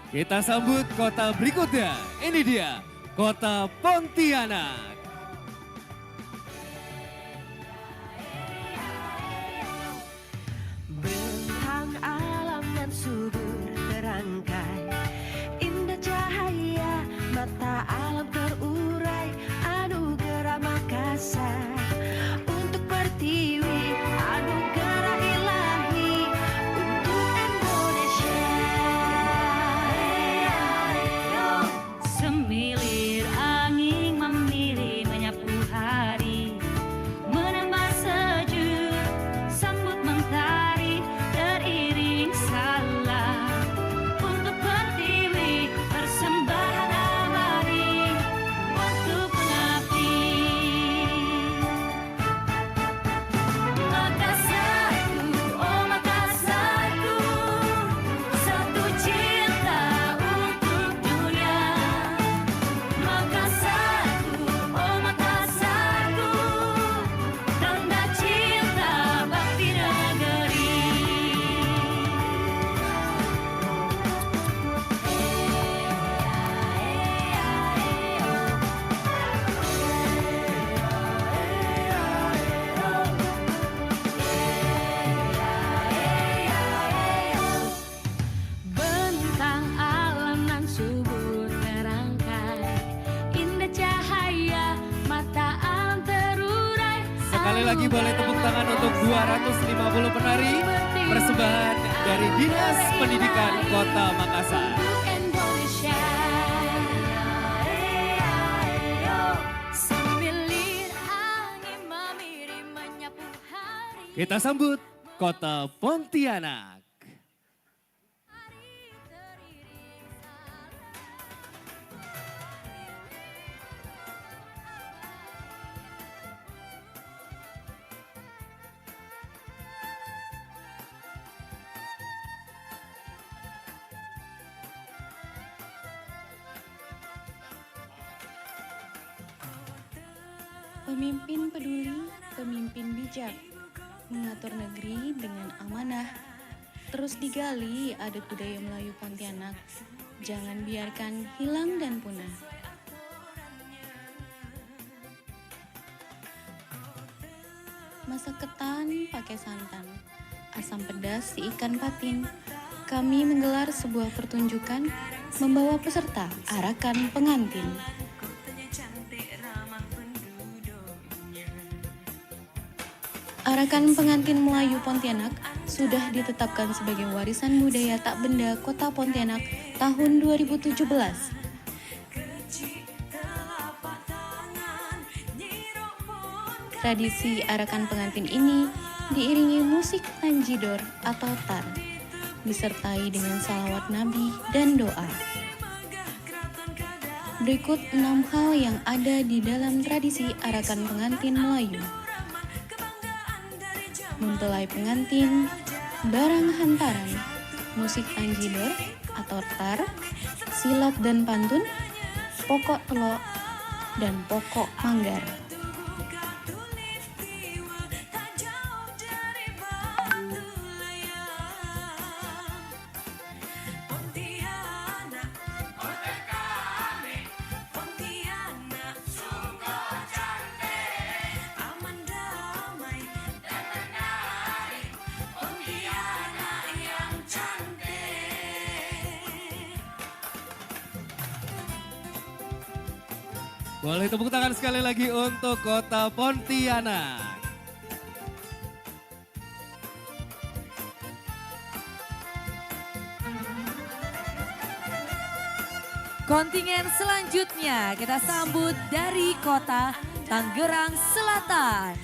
Kita sambut kota berikutnya. Ini dia, Kota Pontianak. Bentang alam yang subur terangkai, indah cahaya mata alam terurai, anugerah Makassar untuk pertiwi, anugerah ilahi untuk Indonesia. Semilir angin memilih menyapu hari, menambah sejuk, sambut mentari, teriring salam untuk pertiwi, persembahan abadi untuk pengabdi. Makassarku, oh Makassarku, satu cinta untuk dunia. Makassarku, oh Makassarku, tanda cinta bakti negeri. Bentang alam nan subur terangkai, indah cahaya mata alam terurai. Sekali lagi boleh tepuk tangan untuk 250 penari persembahan dari Dinas Pendidikan Kota Makassar. Untuk Indonesia. Semilir angin memiri menyapu hari. Kita sambut Kota Pontianak. Teriring Pemimpin peduli, pemimpin bijak, mengatur negeri dengan amanah. Terus digali adat budaya Melayu Pontianak, jangan biarkan hilang dan punah. Masak ketan pakai santan, asam pedas si ikan patin. Kami menggelar sebuah pertunjukan membawa peserta arakan pengantin. Arakan pengantin Melayu Pontianak sudah ditetapkan sebagai warisan budaya tak benda Kota Pontianak tahun 2017. Tradisi arakan pengantin ini diiringi musik tanjidor atau tar, disertai dengan salawat Nabi dan doa. Berikut 6 hal yang ada di dalam tradisi arakan pengantin Melayu. Mempelai pengantin, barang hantaran, musik tanjidor atau tar, silat dan pantun, pokok telok, dan pokok manggar. Boleh tepuk tangan sekali lagi untuk Kota Pontianak. Kontingen selanjutnya kita sambut dari Kota Tangerang Selatan.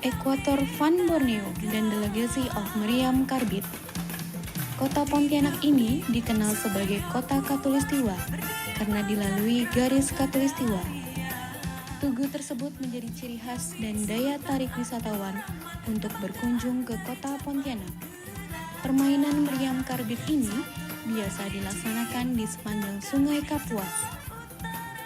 Ekuator Van Borneo dan Delegasi of Meriam Karbit. Kota Pontianak ini dikenal sebagai kota Katulistiwa karena dilalui garis Katulistiwa. Tugu tersebut menjadi ciri khas dan daya tarik wisatawan untuk berkunjung ke Kota Pontianak. Permainan Meriam Karbit ini biasa dilaksanakan di sepanjang Sungai Kapuas.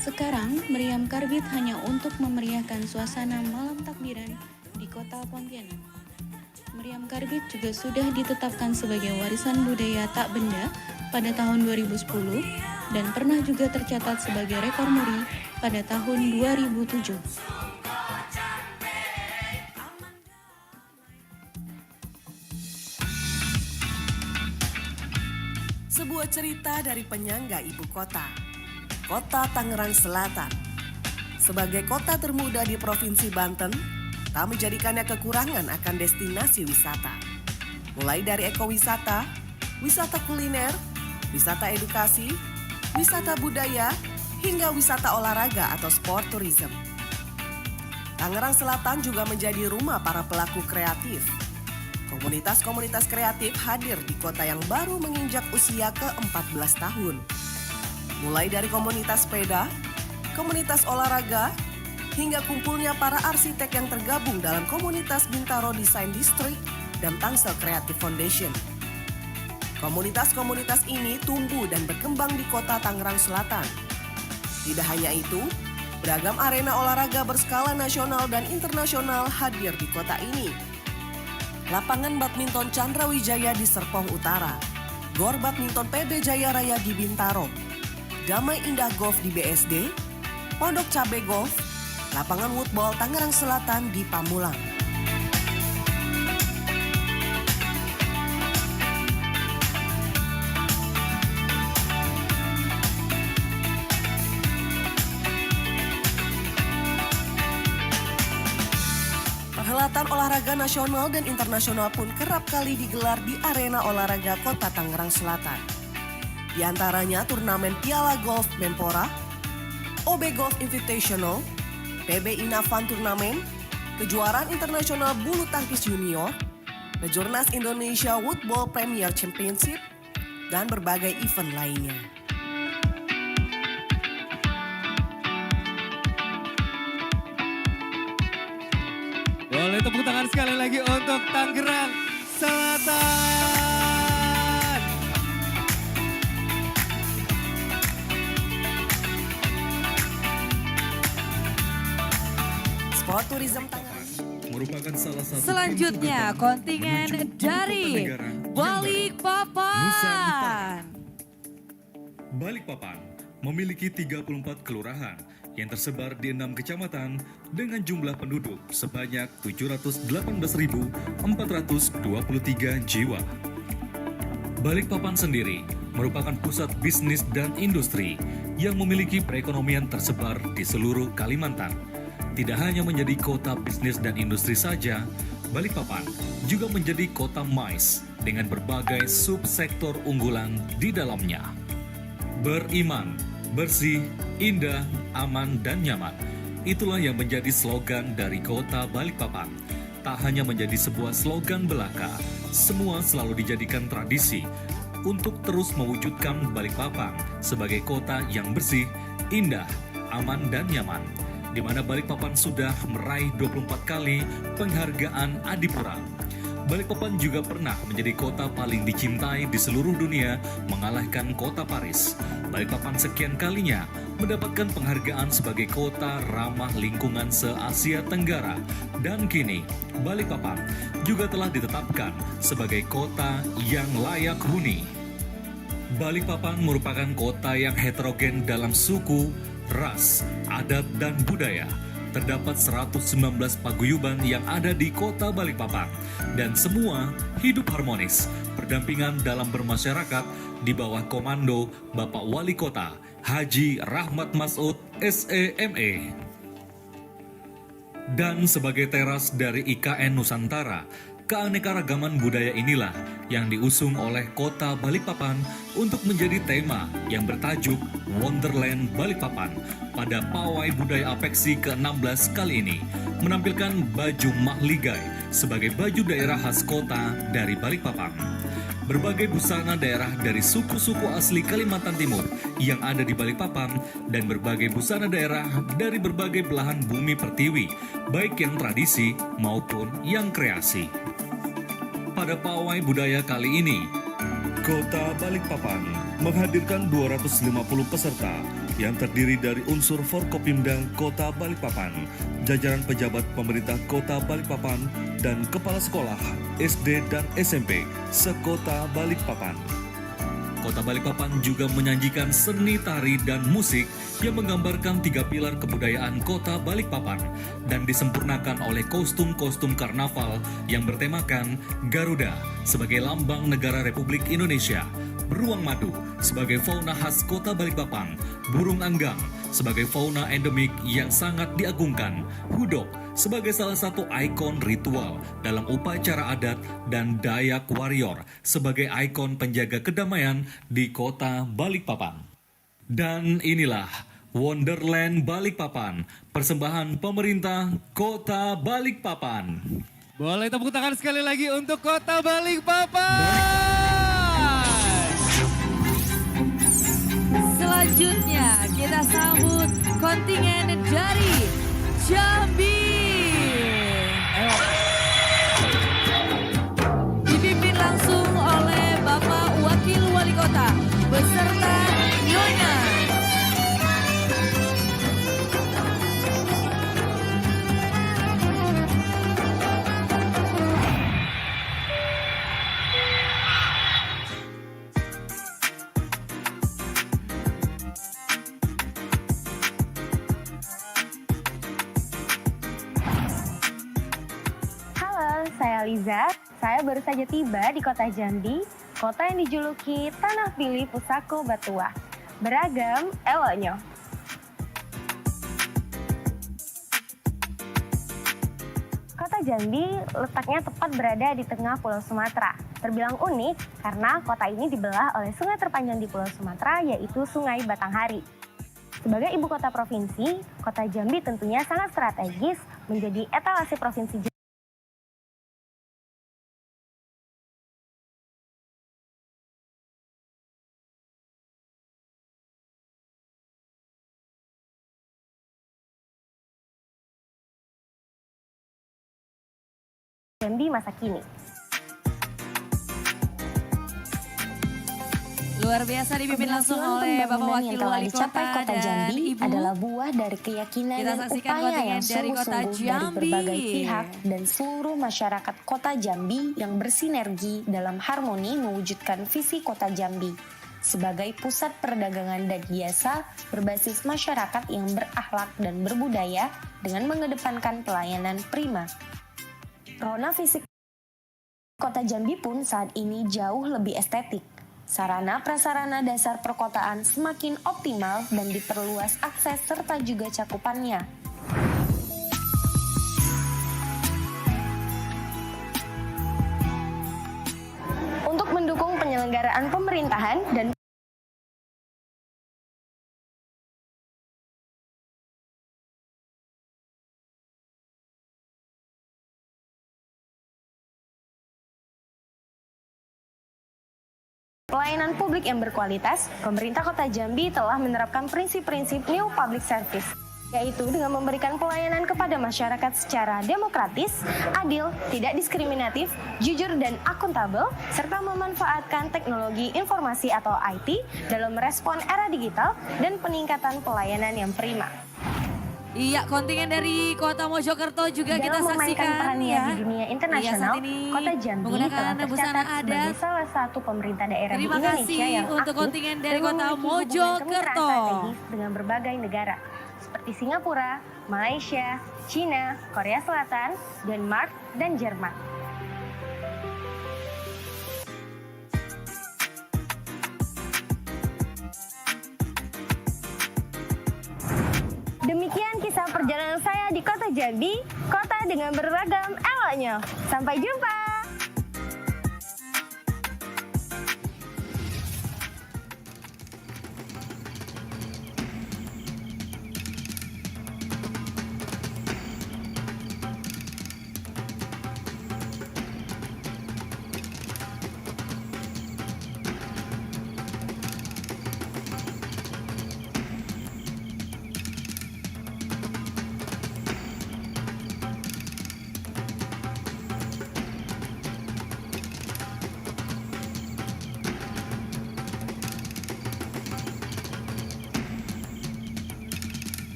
Sekarang Meriam Karbit hanya untuk memeriahkan suasana malam takbiran di Kota Pontianak. Meriam Karbit juga sudah ditetapkan sebagai warisan budaya tak benda pada tahun 2010 dan pernah juga tercatat sebagai rekor muri pada tahun 2007. Sebuah cerita dari penyangga ibu kota, Kota Tangerang Selatan. Sebagai kota termuda di Provinsi Banten, tak menjadikannya kekurangan akan destinasi wisata. Mulai dari ekowisata, wisata kuliner, wisata edukasi, wisata budaya, hingga wisata olahraga atau sport tourism. Tangerang Selatan juga menjadi rumah para pelaku kreatif. Komunitas-komunitas kreatif hadir di kota yang baru menginjak usia ke-14 tahun. Mulai dari komunitas sepeda, komunitas olahraga, hingga kumpulnya para arsitek yang tergabung dalam komunitas Bintaro Design District dan Tangsel Creative Foundation. Komunitas-komunitas ini tumbuh dan berkembang di kota Tangerang Selatan. Tidak hanya itu, beragam arena olahraga berskala nasional dan internasional hadir di kota ini. Lapangan badminton Chandra Wijaya di Serpong Utara, Gor Badminton PB Jaya Raya di Bintaro, Damai Indah Golf di BSD, Pondok Cabe Golf, lapangan woodball Tangerang Selatan di Pamulang. Perhelatan olahraga nasional dan internasional pun kerap kali digelar di arena olahraga Kota Tangerang Selatan. Di antaranya turnamen Piala Golf Menpora, OB Golf Invitational, PB Inavan Turnamen, kejuaraan internasional bulu tangkis junior, Kejurnas Indonesia Woodball Premier Championship, dan berbagai event lainnya. Boleh tepuk tangan sekali lagi untuk Tangerang Selatan. Tourism Tangerang. Merupakan salah satu Selanjutnya pintu gerbang kontingen menuju Ibu Kota dari Negara, Balikpapan. Nusa Tenggara. Balikpapan memiliki 34 kelurahan yang tersebar di 6 kecamatan dengan jumlah penduduk sebanyak 718.423 jiwa. Balikpapan sendiri merupakan pusat bisnis dan industri yang memiliki perekonomian tersebar di seluruh Kalimantan. Tidak hanya menjadi kota bisnis dan industri saja, Balikpapan juga menjadi kota MICE dengan berbagai subsektor unggulan di dalamnya. Beriman, bersih, indah, aman, dan nyaman. Itulah yang menjadi slogan dari kota Balikpapan. Tak hanya menjadi sebuah slogan belaka, semua selalu dijadikan tradisi untuk terus mewujudkan Balikpapan sebagai kota yang bersih, indah, aman, dan nyaman. Di mana Balikpapan sudah meraih 24 kali penghargaan Adipura. Balikpapan juga pernah menjadi kota paling dicintai di seluruh dunia, mengalahkan kota Paris. Balikpapan sekian kalinya mendapatkan penghargaan sebagai kota ramah lingkungan se-Asia Tenggara. Dan kini, Balikpapan juga telah ditetapkan sebagai kota yang layak huni. Balikpapan merupakan kota yang heterogen dalam suku, ras, adat, dan budaya. Terdapat 119 paguyuban yang ada di kota Balikpapan dan semua hidup harmonis, berdampingan dalam bermasyarakat di bawah komando Bapak Wali Kota Haji Rahmat Masud SEME. Dan sebagai teras dari IKN Nusantara, keanekaragaman budaya inilah yang diusung oleh kota Balikpapan untuk menjadi tema yang bertajuk Wonderland Balikpapan pada Pawai Budaya Apeksi ke-16 kali ini, menampilkan baju mahligai sebagai baju daerah khas kota dari Balikpapan. Berbagai busana daerah dari suku-suku asli Kalimantan Timur yang ada di Balikpapan dan berbagai busana daerah dari berbagai belahan bumi pertiwi, baik yang tradisi maupun yang kreasi. Pada pawai budaya kali ini, Kota Balikpapan menghadirkan 250 peserta yang terdiri dari unsur Forkopimda Kota Balikpapan, jajaran pejabat pemerintah Kota Balikpapan, dan kepala sekolah SD dan SMP sekota Balikpapan. Kota Balikpapan juga menyajikan seni tari dan musik yang menggambarkan 3 pilar kebudayaan Kota Balikpapan dan disempurnakan oleh kostum-kostum karnaval yang bertemakan Garuda sebagai lambang negara Republik Indonesia, beruang madu sebagai fauna khas Kota Balikpapan, burung anggang sebagai fauna endemik yang sangat diagungkan, hudok sebagai salah satu ikon ritual dalam upacara adat, dan Dayak Warrior sebagai ikon penjaga kedamaian di Kota Balikpapan. Dan inilah Wonderland Balikpapan, persembahan pemerintah Kota Balikpapan. Boleh tepuk tangan sekali lagi untuk Kota Balikpapan. Selanjutnya kita sambut kontingen dari Jambi. Dipimpin langsung oleh Bapak Wakil Wali Kota beserta Nyonya. Saya Liza, saya baru saja tiba di kota Jambi, kota yang dijuluki Tanah Pilih Pusako Batua. Beragam, eloknya. Kota Jambi letaknya tepat berada di tengah Pulau Sumatera. Terbilang unik karena kota ini dibelah oleh sungai terpanjang di Pulau Sumatera, yaitu Sungai Batanghari. Sebagai ibu kota provinsi, kota Jambi tentunya sangat strategis menjadi etalase provinsi Jambi masa kini. Luar biasa dipimpin langsung oleh Bapak Pembangunan Wakil yang telah Wali dicapai Kota Kota dan Jambi Ibu. adalah buah dari keyakinan Kita dan saksikan upaya kontingen yang dari Kota sungguh-sungguh dari Jambi. berbagai pihak dan seluruh masyarakat Kota Jambi yang bersinergi dalam harmoni mewujudkan visi Kota Jambi sebagai pusat perdagangan dan jasa berbasis masyarakat yang berakhlak dan berbudaya dengan mengedepankan pelayanan prima. Rona fisik Kota Jambi pun saat ini jauh lebih estetik. Sarana prasarana dasar perkotaan semakin optimal dan diperluas akses serta juga cakupannya. Untuk mendukung penyelenggaraan pemerintahan dan pelayanan publik yang berkualitas, pemerintah Kota Jambi telah menerapkan prinsip-prinsip New Public Service, yaitu dengan memberikan pelayanan kepada masyarakat secara demokratis, adil, tidak diskriminatif, jujur dan akuntabel, serta memanfaatkan teknologi informasi atau IT dalam merespon era digital dan peningkatan pelayanan yang prima. Iya, kontingen dari Kota Mojokerto juga kita Dalam memainkan saksikan perannya ya. di dunia internasional, Iya, saat ini Kota Jambi menggunakan telah busana tercatat adat. sebagai salah satu pemerintah daerah di Terima Indonesia kasih yang untuk aktif kontingen dari dan Kota memiliki hubungan Mojokerto. kemitraan strategis dengan berbagai negara seperti Singapura, Malaysia, China, Korea Selatan, Denmark, dan Jerman. Demikian kisah perjalanan saya di Kota Jambi, kota dengan beragam eloknya. Sampai jumpa!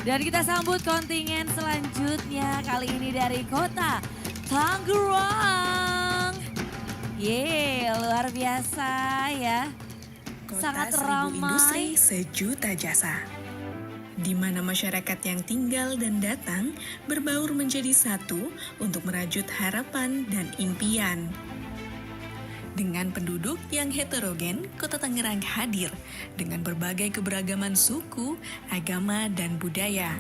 Dan kita sambut kontingen selanjutnya kali ini dari Kota Tangerang. Yeay, luar biasa ya. Kota Sangat Seribu Industri ramai. Sejuta Jasa, di mana masyarakat yang tinggal dan datang berbaur menjadi satu untuk merajut harapan dan impian. Dengan penduduk yang heterogen, Kota Tangerang hadir dengan berbagai keberagaman suku, agama, dan budaya.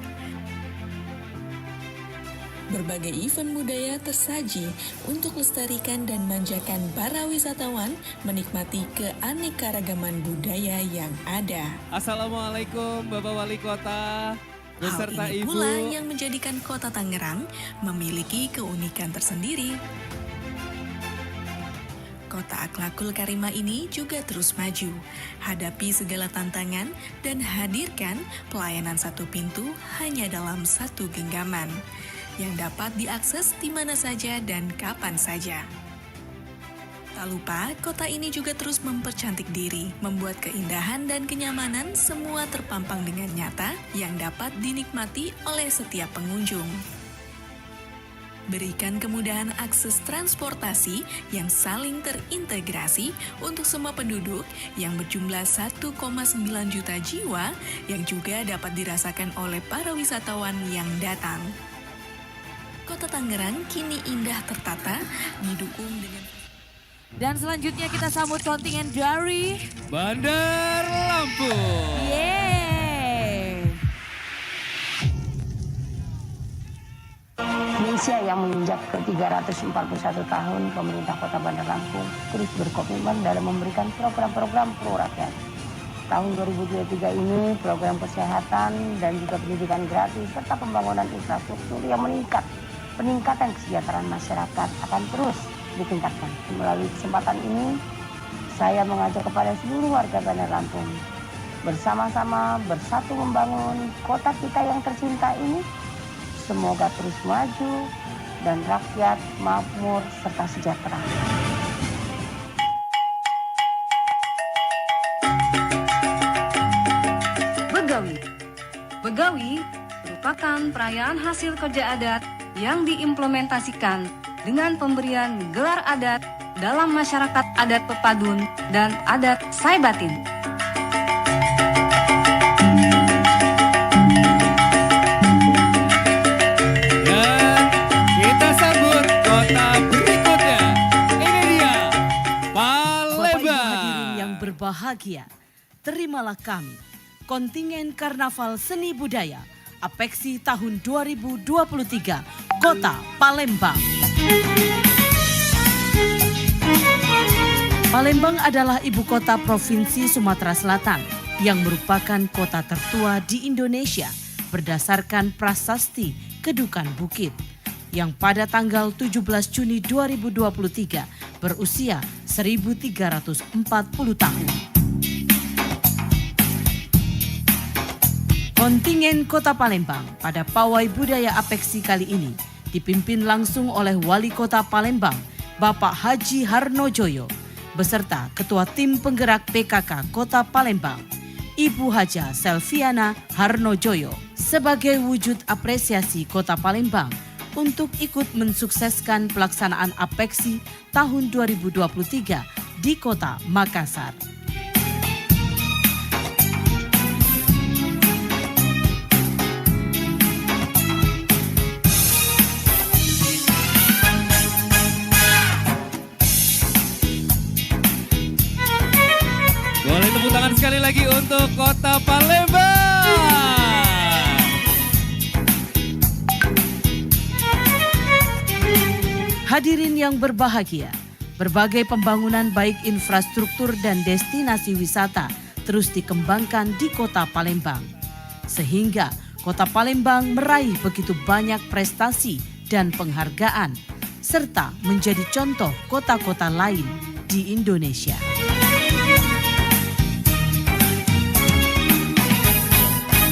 Berbagai event budaya tersaji untuk lestarikan dan manjakan para wisatawan menikmati keanekaragaman budaya yang ada. Assalamualaikum Bapak Wali Kota beserta Hal ini Ibu. pula yang menjadikan Kota Tangerang memiliki keunikan tersendiri. Kota Akhlakul Karimah ini juga terus maju, hadapi segala tantangan dan hadirkan pelayanan satu pintu hanya dalam satu genggaman, yang dapat diakses di mana saja dan kapan saja. Tak lupa, kota ini juga terus mempercantik diri, membuat keindahan dan kenyamanan semua terpampang dengan nyata yang dapat dinikmati oleh setiap pengunjung. Berikan kemudahan akses transportasi yang saling terintegrasi untuk semua penduduk yang berjumlah 1,9 juta jiwa yang juga dapat dirasakan oleh para wisatawan yang datang. Kota Tangerang kini indah tertata, didukung dengan... Dan selanjutnya kita sambut kontingen dari Bandar Lampung. Yeay. Indonesia yang menginjak ke 341 tahun, pemerintah Kota Bandar Lampung terus berkomitmen dalam memberikan program-program pro rakyat. Tahun 2023 ini program kesehatan dan juga pendidikan gratis serta pembangunan infrastruktur yang meningkat. Peningkatan kesejahteraan masyarakat akan terus ditingkatkan. Melalui kesempatan ini, saya mengajak kepada seluruh warga Bandar Lampung bersama-sama bersatu membangun kota kita yang tercinta ini. Semoga terus maju dan rakyat makmur serta sejahtera. Begawi. Begawi merupakan perayaan hasil kerja adat yang diimplementasikan dengan pemberian gelar adat dalam masyarakat adat Pepadun dan adat Saibatin. Dan kita sambut kota berikutnya. Ini dia, Palembang. Bapak Ibu hadirin yang berbahagia, terimalah kami, kontingen Karnaval Seni Budaya Apeksi tahun 2023, Kota Palembang. Palembang adalah ibu kota Provinsi Sumatera Selatan yang merupakan kota tertua di Indonesia berdasarkan prasasti Kedukan Bukit yang pada tanggal 17 Juni 2023 berusia 1340 tahun. Kontingen Kota Palembang pada Pawai Budaya Apeksi kali ini dipimpin langsung oleh Wali Kota Palembang, Bapak Haji Harnojoyo, beserta Ketua Tim Penggerak PKK Kota Palembang, Ibu Haja Selviana Harnojoyo, sebagai wujud apresiasi Kota Palembang untuk ikut mensukseskan pelaksanaan Apeksi tahun 2023 di Kota Makassar. Boleh tepuk tangan sekali lagi untuk Kota Palembang. Hadirin yang berbahagia, berbagai pembangunan baik infrastruktur dan destinasi wisata terus dikembangkan di Kota Palembang. Sehingga Kota Palembang meraih begitu banyak prestasi dan penghargaan, serta menjadi contoh kota-kota lain di Indonesia.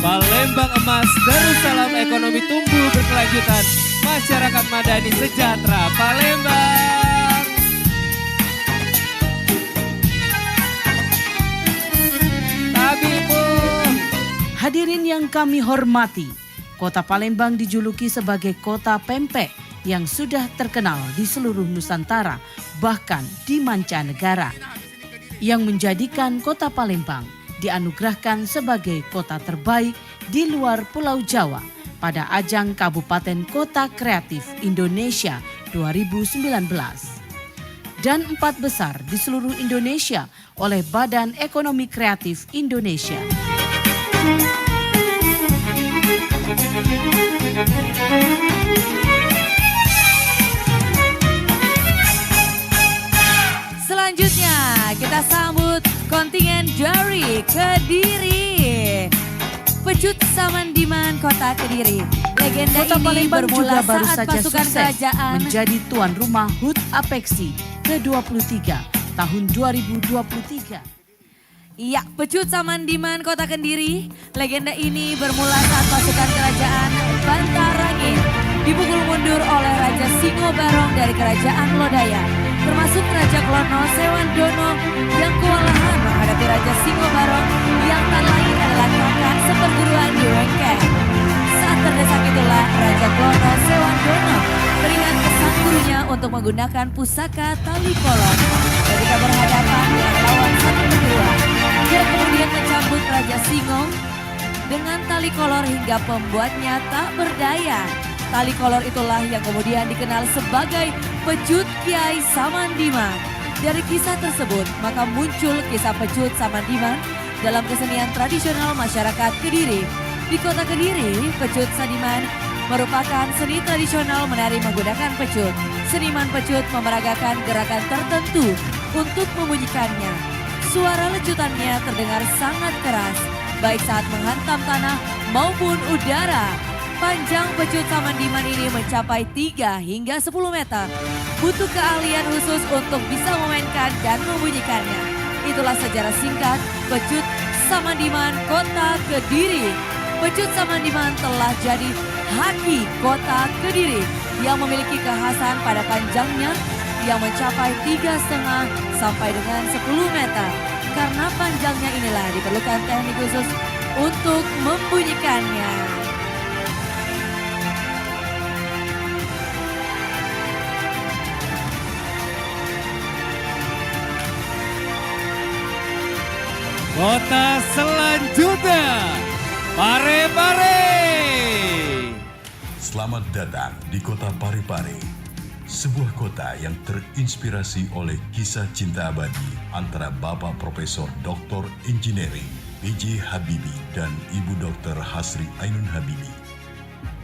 Palembang emas, Darussalam ekonomi tumbuh berkelanjutan, masyarakat madani sejahtera. Palembang. Tabibu. Hadirin yang kami hormati, Kota Palembang dijuluki sebagai kota pempek yang sudah terkenal di seluruh Nusantara, bahkan di mancanegara, yang menjadikan Kota Palembang dianugerahkan sebagai kota terbaik di luar Pulau Jawa pada ajang Kabupaten Kota Kreatif Indonesia 2019 dan 4 besar di seluruh Indonesia oleh Badan Ekonomi Kreatif Indonesia. Selanjutnya kita sambut kontingen dari Kediri. Pecut Samandiman Kota Kediri. Legenda Kota ini Palembang bermula juga baru saat saja pasukan sukses kerajaan menjadi tuan rumah HUT Apeksi ke-23 tahun 2023. Iya, Pecut Samandiman Kota Kediri. Legenda ini bermula saat pasukan kerajaan Bantarangin dipukul mundur oleh Raja Singo Barong dari Kerajaan Lodaya, termasuk Raja Klono Sewandono yang kewalahan menghadapi Raja Singo Barong yang tak lain adalah kakak seperguruan di Wengkeh. Saat terdesak itulah Raja Klono Sewandono beringat pesan gurunya untuk menggunakan pusaka tali kolor ketika berhadapan dengan lawan satu perguruan. Dia kemudian mencambuk Raja Singo dengan tali kolor hingga pembuatnya tak berdaya. Tali kolor itulah yang kemudian dikenal sebagai Pecut Kiai Samandiman. Dari kisah tersebut, maka muncul kisah Pecut Samandiman dalam kesenian tradisional masyarakat Kediri. Di Kota Kediri, Pecut Samandiman merupakan seni tradisional menari menggunakan pecut. Seniman pecut memeragakan gerakan tertentu untuk membunyikannya. Suara lecutannya terdengar sangat keras, baik saat menghantam tanah maupun udara. Panjang pecut Samandiman ini mencapai 3 hingga 10 meter. Butuh keahlian khusus untuk bisa memainkan dan membunyikannya. Itulah sejarah singkat pecut Samandiman Kota Kediri. Pecut Samandiman telah jadi haki Kota Kediri yang memiliki kekhasan pada panjangnya yang mencapai 3,5 sampai dengan 10 meter. Karena panjangnya inilah diperlukan teknik khusus untuk membunyikannya. Kota selanjutnya, Parepare. Selamat datang di Kota Parepare, sebuah kota yang terinspirasi oleh kisah cinta abadi antara Bapak Profesor Dr. Engineering B.J. Habibie dan Ibu Dr. Hasri Ainun Habibie.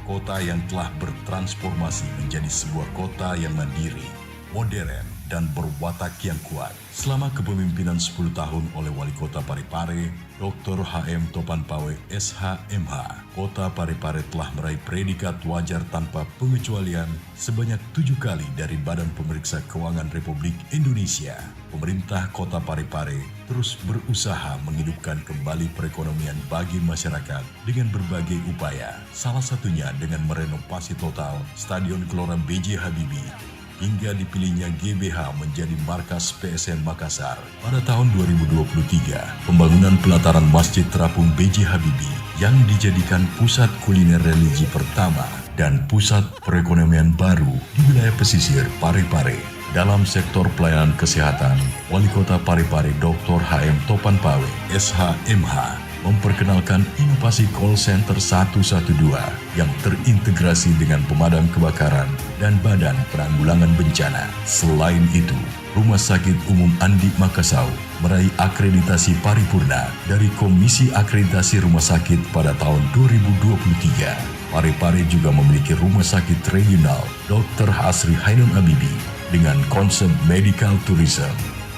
Kota yang telah bertransformasi menjadi sebuah kota yang mandiri, modern, dan berwatak yang kuat. Selama kepemimpinan 10 tahun oleh Wali Kota Parepare, Dr. H.M. Topanpawe SH.MH, Kota Parepare telah meraih predikat wajar tanpa pengecualian sebanyak 7 kali dari Badan Pemeriksa Keuangan Republik Indonesia. Pemerintah Kota Parepare terus berusaha menghidupkan kembali perekonomian bagi masyarakat dengan berbagai upaya. Salah satunya dengan merenovasi total Stadion Gelora B.J. Habibie hingga dipilihnya GBH menjadi markas PSN Makassar. Pada tahun 2023, pembangunan pelataran Masjid Terapung B.J. Habibie yang dijadikan pusat kuliner religi pertama dan pusat perekonomian baru di wilayah pesisir Parepare. Dalam sektor pelayanan kesehatan, Wali Kota Parepare Dr. H.M. Topanpawe SH.MH memperkenalkan inovasi call center 112 yang terintegrasi dengan pemadam kebakaran dan badan penanggulangan bencana. Selain itu, Rumah Sakit Umum Andi Makassau meraih akreditasi paripurna dari Komisi Akreditasi Rumah Sakit pada tahun 2023. Parepare juga memiliki Rumah Sakit Regional Dr. Hasri Ainun Habibie dengan konsep medical tourism.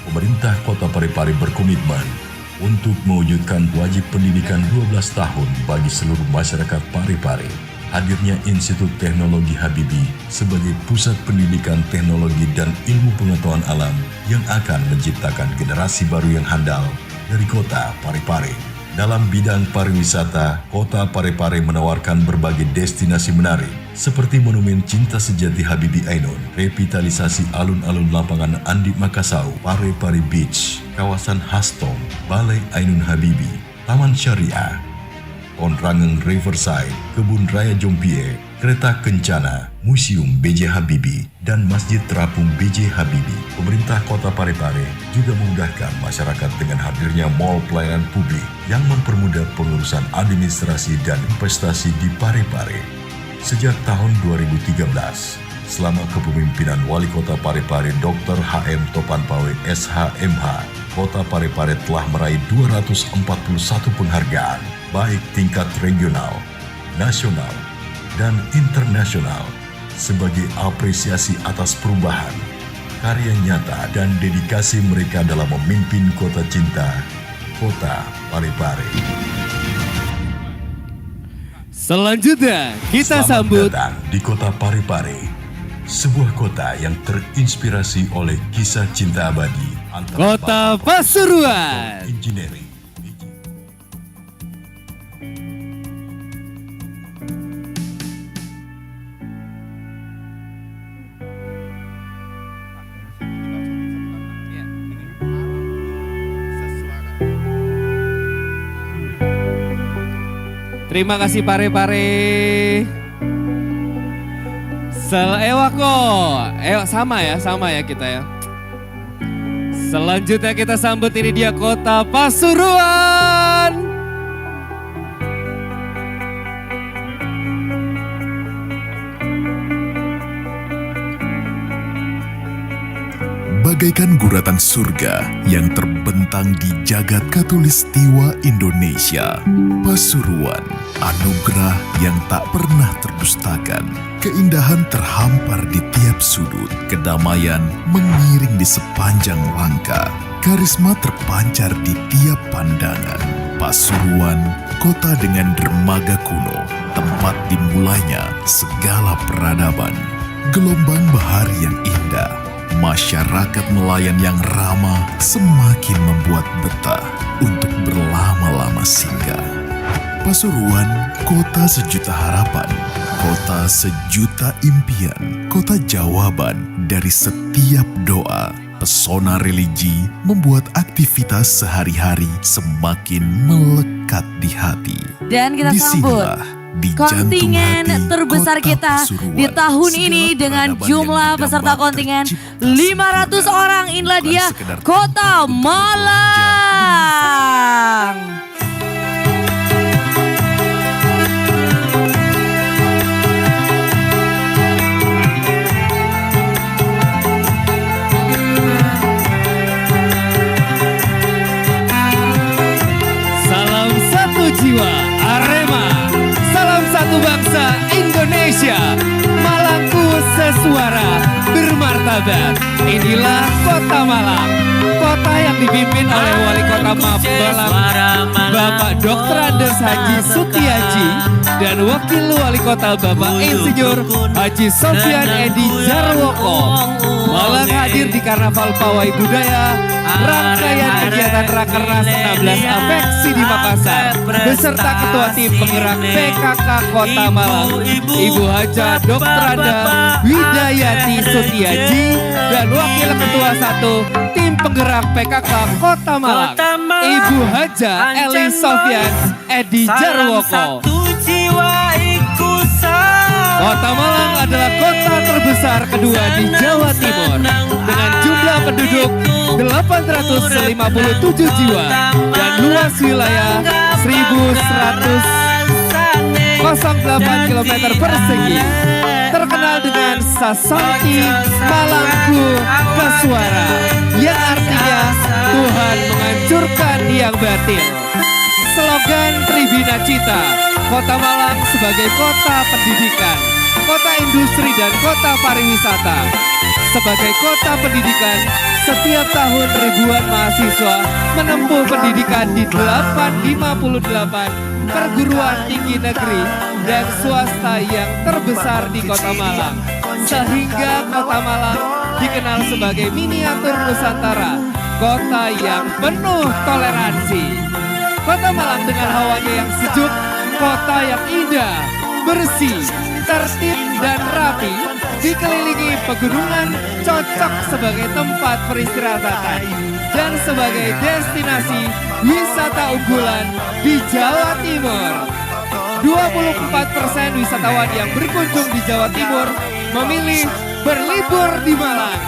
Pemerintah Kota Parepare berkomitmen untuk mewujudkan wajib pendidikan 12 tahun bagi seluruh masyarakat Parepare. Hadirnya Institut Teknologi Habibie sebagai pusat pendidikan teknologi dan ilmu pengetahuan alam yang akan menciptakan generasi baru yang handal dari Kota Parepare. Dalam bidang pariwisata, Kota Parepare menawarkan berbagai destinasi menarik seperti Monumen Cinta Sejati Habibie Ainun, revitalisasi alun-alun lapangan Andi Makassau, Parepare Beach, kawasan Hastom, Balai Ainun Habibie, Taman Syariah, Onrangeng Riverside, Kebun Raya Jompie, Kereta Kencana, Museum B.J. Habibie, dan Masjid Terapung B.J. Habibie. Pemerintah Kota Parepare juga memudahkan masyarakat dengan hadirnya mall pelayanan publik yang mempermudah pengurusan administrasi dan investasi di Parepare. Sejak tahun 2013, selama kepemimpinan Wali Kota Parepare Dr. H.M. Topanpawe SH.MH, Kota Parepare telah meraih 241 penghargaan, baik tingkat regional, nasional, dan internasional, sebagai apresiasi atas perubahan, karya nyata, dan dedikasi mereka dalam memimpin kota cinta, Kota Parepare. Selanjutnya kita sambut datang di Kota Parepare, sebuah kota yang terinspirasi oleh kisah cinta abadi antara Kota Pasuruan. Engineering. Terima kasih Parepare. Sama ya kita ya. Selanjutnya kita sambut, ini dia Kota Pasuruan. Bagaikan guratan surga yang terbentang di jagat Katulistiwa Indonesia, Pasuruan, anugerah yang tak pernah terdustakan. Keindahan terhampar di tiap sudut, kedamaian mengiring di sepanjang langkah, karisma terpancar di tiap pandangan. Pasuruan, kota dengan dermaga kuno, tempat dimulainya segala peradaban. Gelombang bahari yang indah, masyarakat nelayan yang ramah semakin membuat betah untuk berlama-lama singgah. Pasuruan, kota sejuta harapan, kota sejuta impian, kota jawaban dari setiap doa. Pesona religi membuat aktivitas sehari-hari semakin melekat di hati. Dan kita sambut kontingen terbesar kita di tahun ini dengan jumlah peserta kontingen 500 orang. Inilah dia Kota Malang. Jiwa Arema, salam satu bangsa Indonesia, Malangku sesuara bermartabat. Inilah Kota Malang, kota yang dipimpin oleh Wali Kota Malang, Bapak Dr. Andes Haji Sutiaji, dan Wakil Wali Kota Bapak Insinyur Haji Sofyan Edi Jarwoko. Malang hadir di Karnaval Pawai Budaya, rangkaian kegiatan Rakernas 16 Apeksi di Makassar, beserta Ketua Tim Penggerak PKK Kota Malang, Ibu Haja Dr. Anda Widayati Sutiaji, dan Wakil Ketua 1 Tim Penggerak PKK Kota Malang, Ibu Haja Eli Sofyan Edi Jarwoko. Kota Malang adalah kota terbesar kedua di Jawa Timur dengan jumlah penduduk 857 jiwa dan luas wilayah 1.108 km persegi. Terkenal dengan Sasanti Malangku Kesuara, yang artinya Tuhan menghancurkan yang batil. Slogan Tribina Cita, Kota Malang sebagai kota pendidikan, kota industri dan kota pariwisata. Sebagai kota pendidikan, setiap tahun ribuan mahasiswa menempuh pendidikan di 858 perguruan tinggi negeri dan swasta yang terbesar di Kota Malang. Sehingga Kota Malang dikenal sebagai miniatur Nusantara, kota yang penuh toleransi. Kota Malang dengan hawanya yang sejuk, kota yang indah, bersih, tertib dan rapi, dikelilingi pegunungan, cocok sebagai tempat peristirahatan dan sebagai destinasi wisata unggulan di Jawa Timur. 24% wisatawan yang berkunjung di Jawa Timur memilih berlibur di Malang.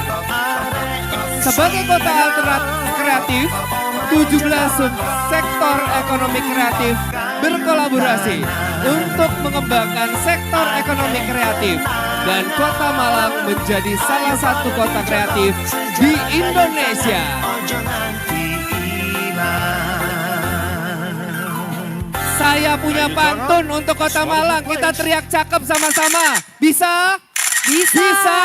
Sebagai kota alternatif kreatif, 17 subsektor ekonomi kreatif berkolaborasi untuk mengembangkan sektor ekonomi kreatif, dan Kota Malang menjadi salah satu kota kreatif di Indonesia. Saya punya pantun untuk Kota Malang, kita teriak cakep sama-sama. Bisa? Bisa.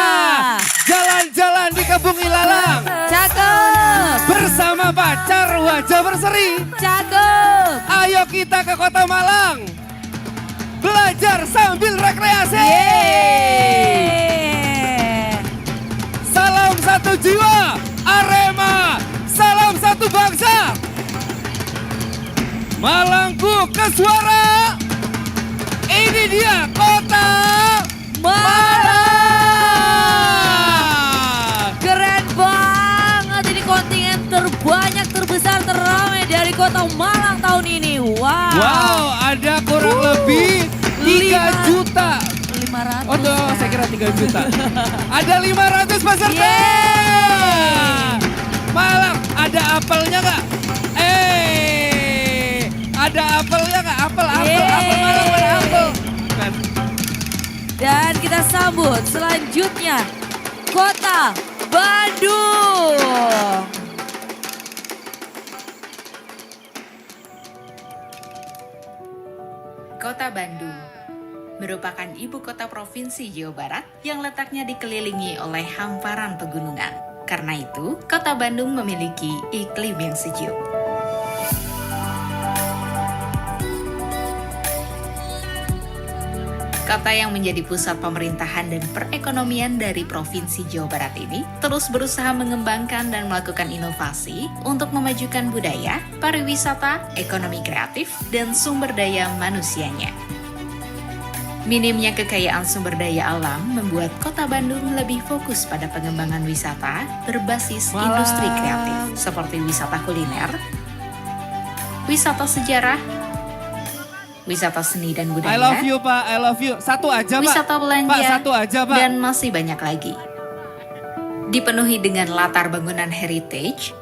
Jalan-jalan di Kebun Ilalang. Cakep. Bersama pacar wajah berseri. Cakep. Ayo kita ke Kota Malang. Belajar sambil rekreasi. Yeay. Salam satu jiwa Arema. Salam satu bangsa. Malangku Kesuara. Ini dia Kota Malang. Keren banget, ini kontingen terbanyak, terbesar, teramai dari Kota Malang tahun ini. Wow. Wow, ada kurang lebih 3 juta. 500. Oh, tuh, saya kira 3 juta. Ada 500 peserta. Malang, ada apelnya nggak? Ada apelnya nggak? Apel Malang, ada apel. Dan kita sambut selanjutnya Kota Bandung. Kota Bandung merupakan ibu kota provinsi Jawa Barat yang letaknya dikelilingi oleh hamparan pegunungan. Karena itu, Kota Bandung memiliki iklim yang sejuk. kota yang menjadi pusat pemerintahan dan perekonomian dari Provinsi Jawa Barat ini terus berusaha mengembangkan dan melakukan inovasi untuk memajukan budaya, pariwisata, ekonomi kreatif, dan sumber daya manusianya. Minimnya kekayaan sumber daya alam membuat Kota Bandung lebih fokus pada pengembangan wisata berbasis industri kreatif seperti wisata kuliner, wisata sejarah, wisata seni dan budaya. I love you Pak, I love you. Satu aja Pak. Wisata belanja, Pak, satu aja Pak. Dan masih banyak lagi. Dipenuhi dengan latar bangunan heritage,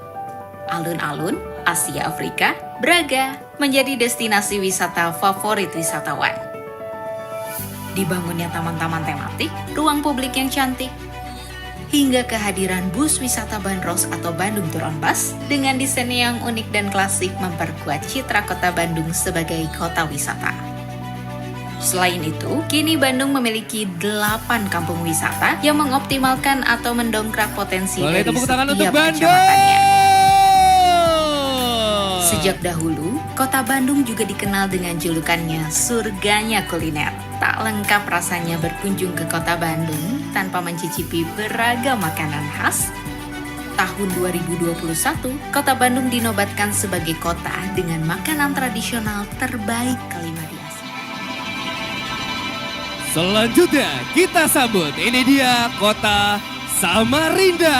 alun-alun, Asia Afrika, Braga menjadi destinasi wisata favorit wisatawan. Dibangunnya taman-taman tematik, ruang publik yang cantik, hingga kehadiran bus wisata Bandros atau Bandung Tour on Bus dengan desain yang unik dan klasik memperkuat citra Kota Bandung sebagai kota wisata. Selain itu, kini Bandung memiliki 8 kampung wisata yang mengoptimalkan atau mendongkrak potensi Boleh dari tepuk tangan untuk setiap Bandung. kecamatannya. Sejak dahulu, Kota Bandung juga dikenal dengan julukannya surganya kuliner. Tak lengkap rasanya berkunjung ke Kota Bandung tanpa mencicipi beragam makanan khas. Tahun 2021, Kota Bandung dinobatkan sebagai kota dengan makanan tradisional terbaik kelima di Asia. Selanjutnya kita sambut, ini dia Kota Samarinda.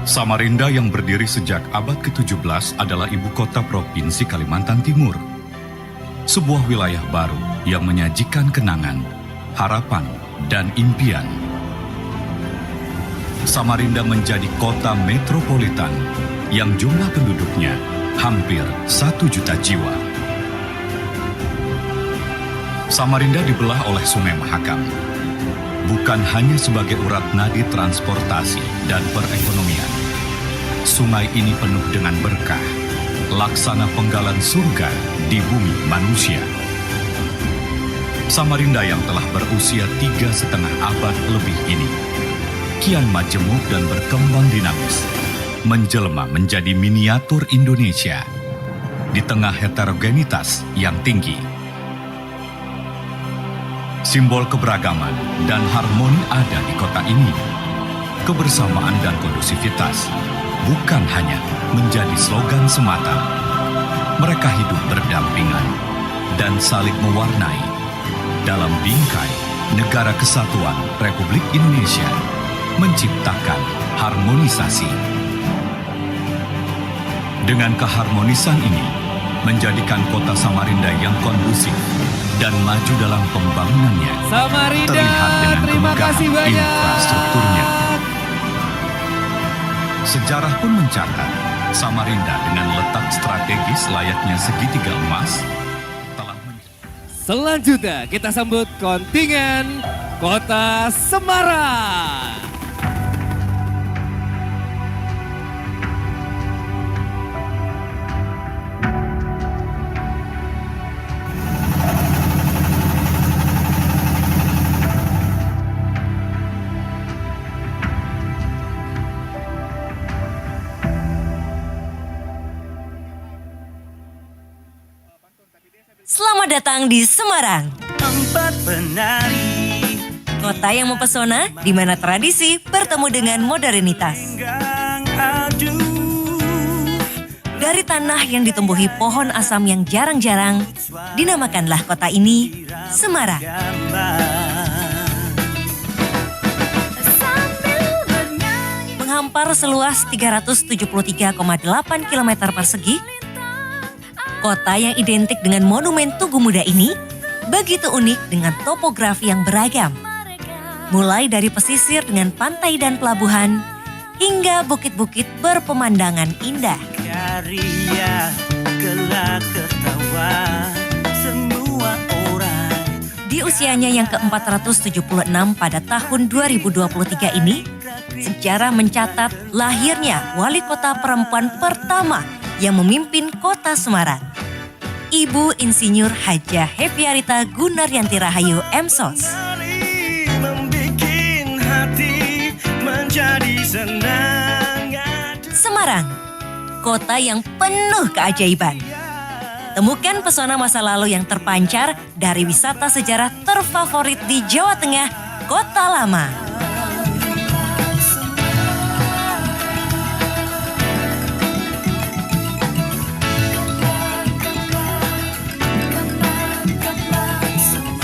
Samarinda yang berdiri sejak abad ke-17 adalah ibu kota Provinsi Kalimantan Timur. Sebuah wilayah baru yang menyajikan kenangan, harapan, dan impian. Samarinda menjadi kota metropolitan yang jumlah penduduknya hampir 1 juta jiwa. Samarinda dibelah oleh Sungai Mahakam. Bukan hanya sebagai urat nadi transportasi dan perekonomian. Sungai ini penuh dengan berkah, laksana penggalan surga di bumi manusia. Samarinda yang telah berusia 3,5 abad lebih ini, kian majemuk dan berkembang dinamis, menjelma menjadi miniatur Indonesia di tengah heterogenitas yang tinggi. Simbol keberagaman dan harmoni ada di kota ini. Kebersamaan dan kondusivitas bukan hanya menjadi slogan semata. Mereka hidup berdampingan dan saling mewarnai dalam bingkai Negara Kesatuan Republik Indonesia, menciptakan harmonisasi. Dengan keharmonisan ini, menjadikan kota Samarinda yang kondusif dan maju dalam pembangunannya. Samarinda, terlihat dengan terima kasih kemegahan banyak. infrastrukturnya. Sejarah pun mencatat, Samarinda dengan letak strategis layaknya segitiga emas. Selanjutnya kita sambut kontingen Kota Semarang. Selamat datang di Semarang. Kota yang mempesona, di mana tradisi bertemu dengan modernitas. Dari tanah yang ditumbuhi pohon asam yang jarang-jarang, dinamakanlah kota ini Semarang. Menghampar seluas 373,8 km persegi, kota yang identik dengan monumen Tugu Muda ini begitu unik dengan topografi yang beragam. Mulai dari pesisir dengan pantai dan pelabuhan, hingga bukit-bukit berpemandangan indah. Di usianya yang ke-476 pada tahun 2023 ini, sejarah mencatat lahirnya wali kota perempuan pertama yang memimpin kota Semarang. Ibu Insinyur Hajah Hepiarita Gunaryanti Rahayu M.Sos. Semarang, kota yang penuh keajaiban. Temukan pesona masa lalu yang terpancar dari wisata sejarah terfavorit di Jawa Tengah, Kota Lama.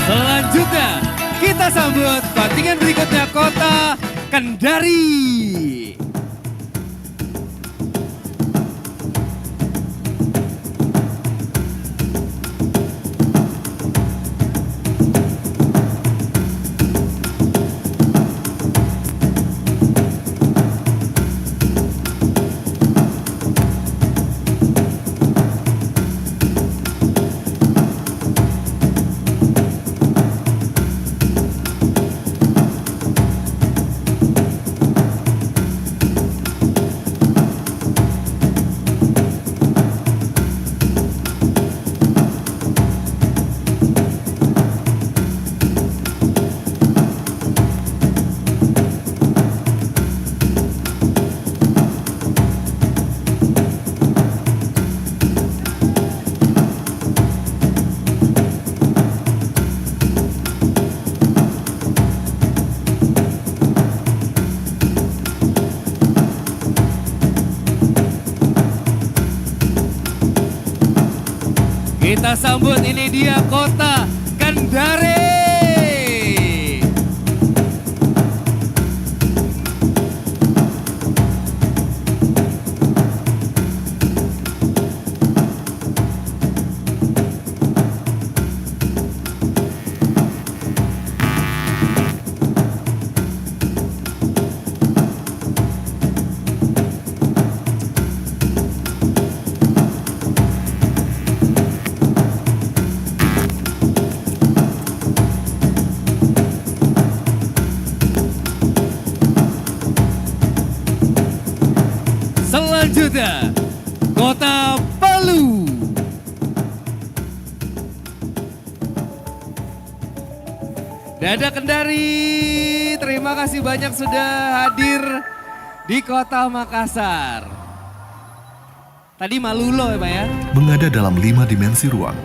Selanjutnya kita sambut kontingen berikutnya, Kota Kendari. Kita sambut, ini dia Kota Kendari. Selanjutnya, Kota Palu. Dadah Kendari, terima kasih banyak sudah hadir di Kota Makassar. Tadi Malulo ya Pak ya? Mengada dalam 5 dimensi ruang,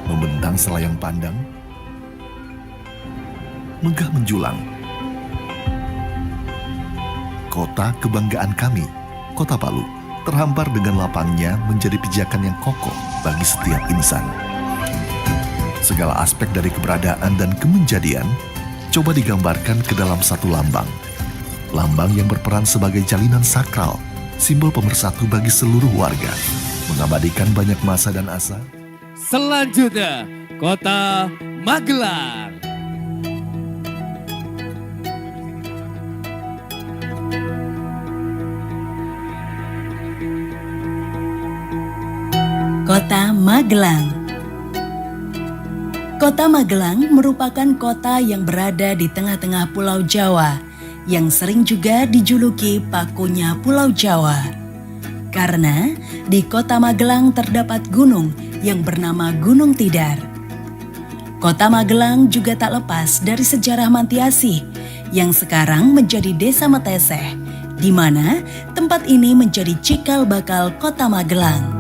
membentang selayang pandang, megah menjulang. Kota kebanggaan kami, Kota Palu, terhampar dengan lapangnya menjadi pijakan yang kokoh bagi setiap insan. Segala aspek dari keberadaan dan kemenjadian coba digambarkan ke dalam satu lambang. Lambang yang berperan sebagai jalinan sakral, simbol pemersatu bagi seluruh warga, mengabadikan banyak masa dan asa. Selanjutnya, Kota Magelang. Kota Magelang. Kota Magelang merupakan kota yang berada di tengah-tengah Pulau Jawa, yang sering juga dijuluki pakunya Pulau Jawa. Karena di Kota Magelang terdapat gunung yang bernama Gunung Tidar. Kota Magelang juga tak lepas dari sejarah Mantiasih yang sekarang menjadi Desa Meteseh, di mana tempat ini menjadi cikal bakal Kota Magelang.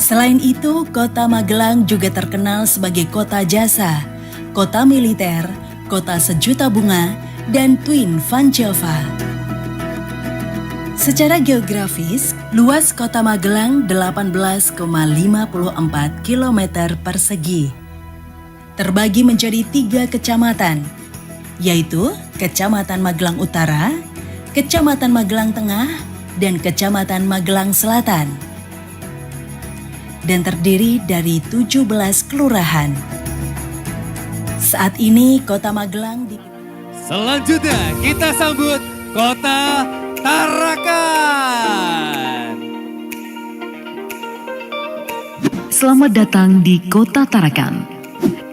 Selain itu, Kota Magelang juga terkenal sebagai kota jasa, kota militer, kota sejuta bunga, dan Twin Van Java. Secara geografis, luas Kota Magelang 18,54 km persegi. Terbagi menjadi 3 kecamatan, yaitu Kecamatan Magelang Utara, Kecamatan Magelang Tengah, dan Kecamatan Magelang Selatan. Dan terdiri dari 17 kelurahan. Saat ini Kota Magelang Selanjutnya kita sambut Kota Tarakan. Selamat datang di Kota Tarakan.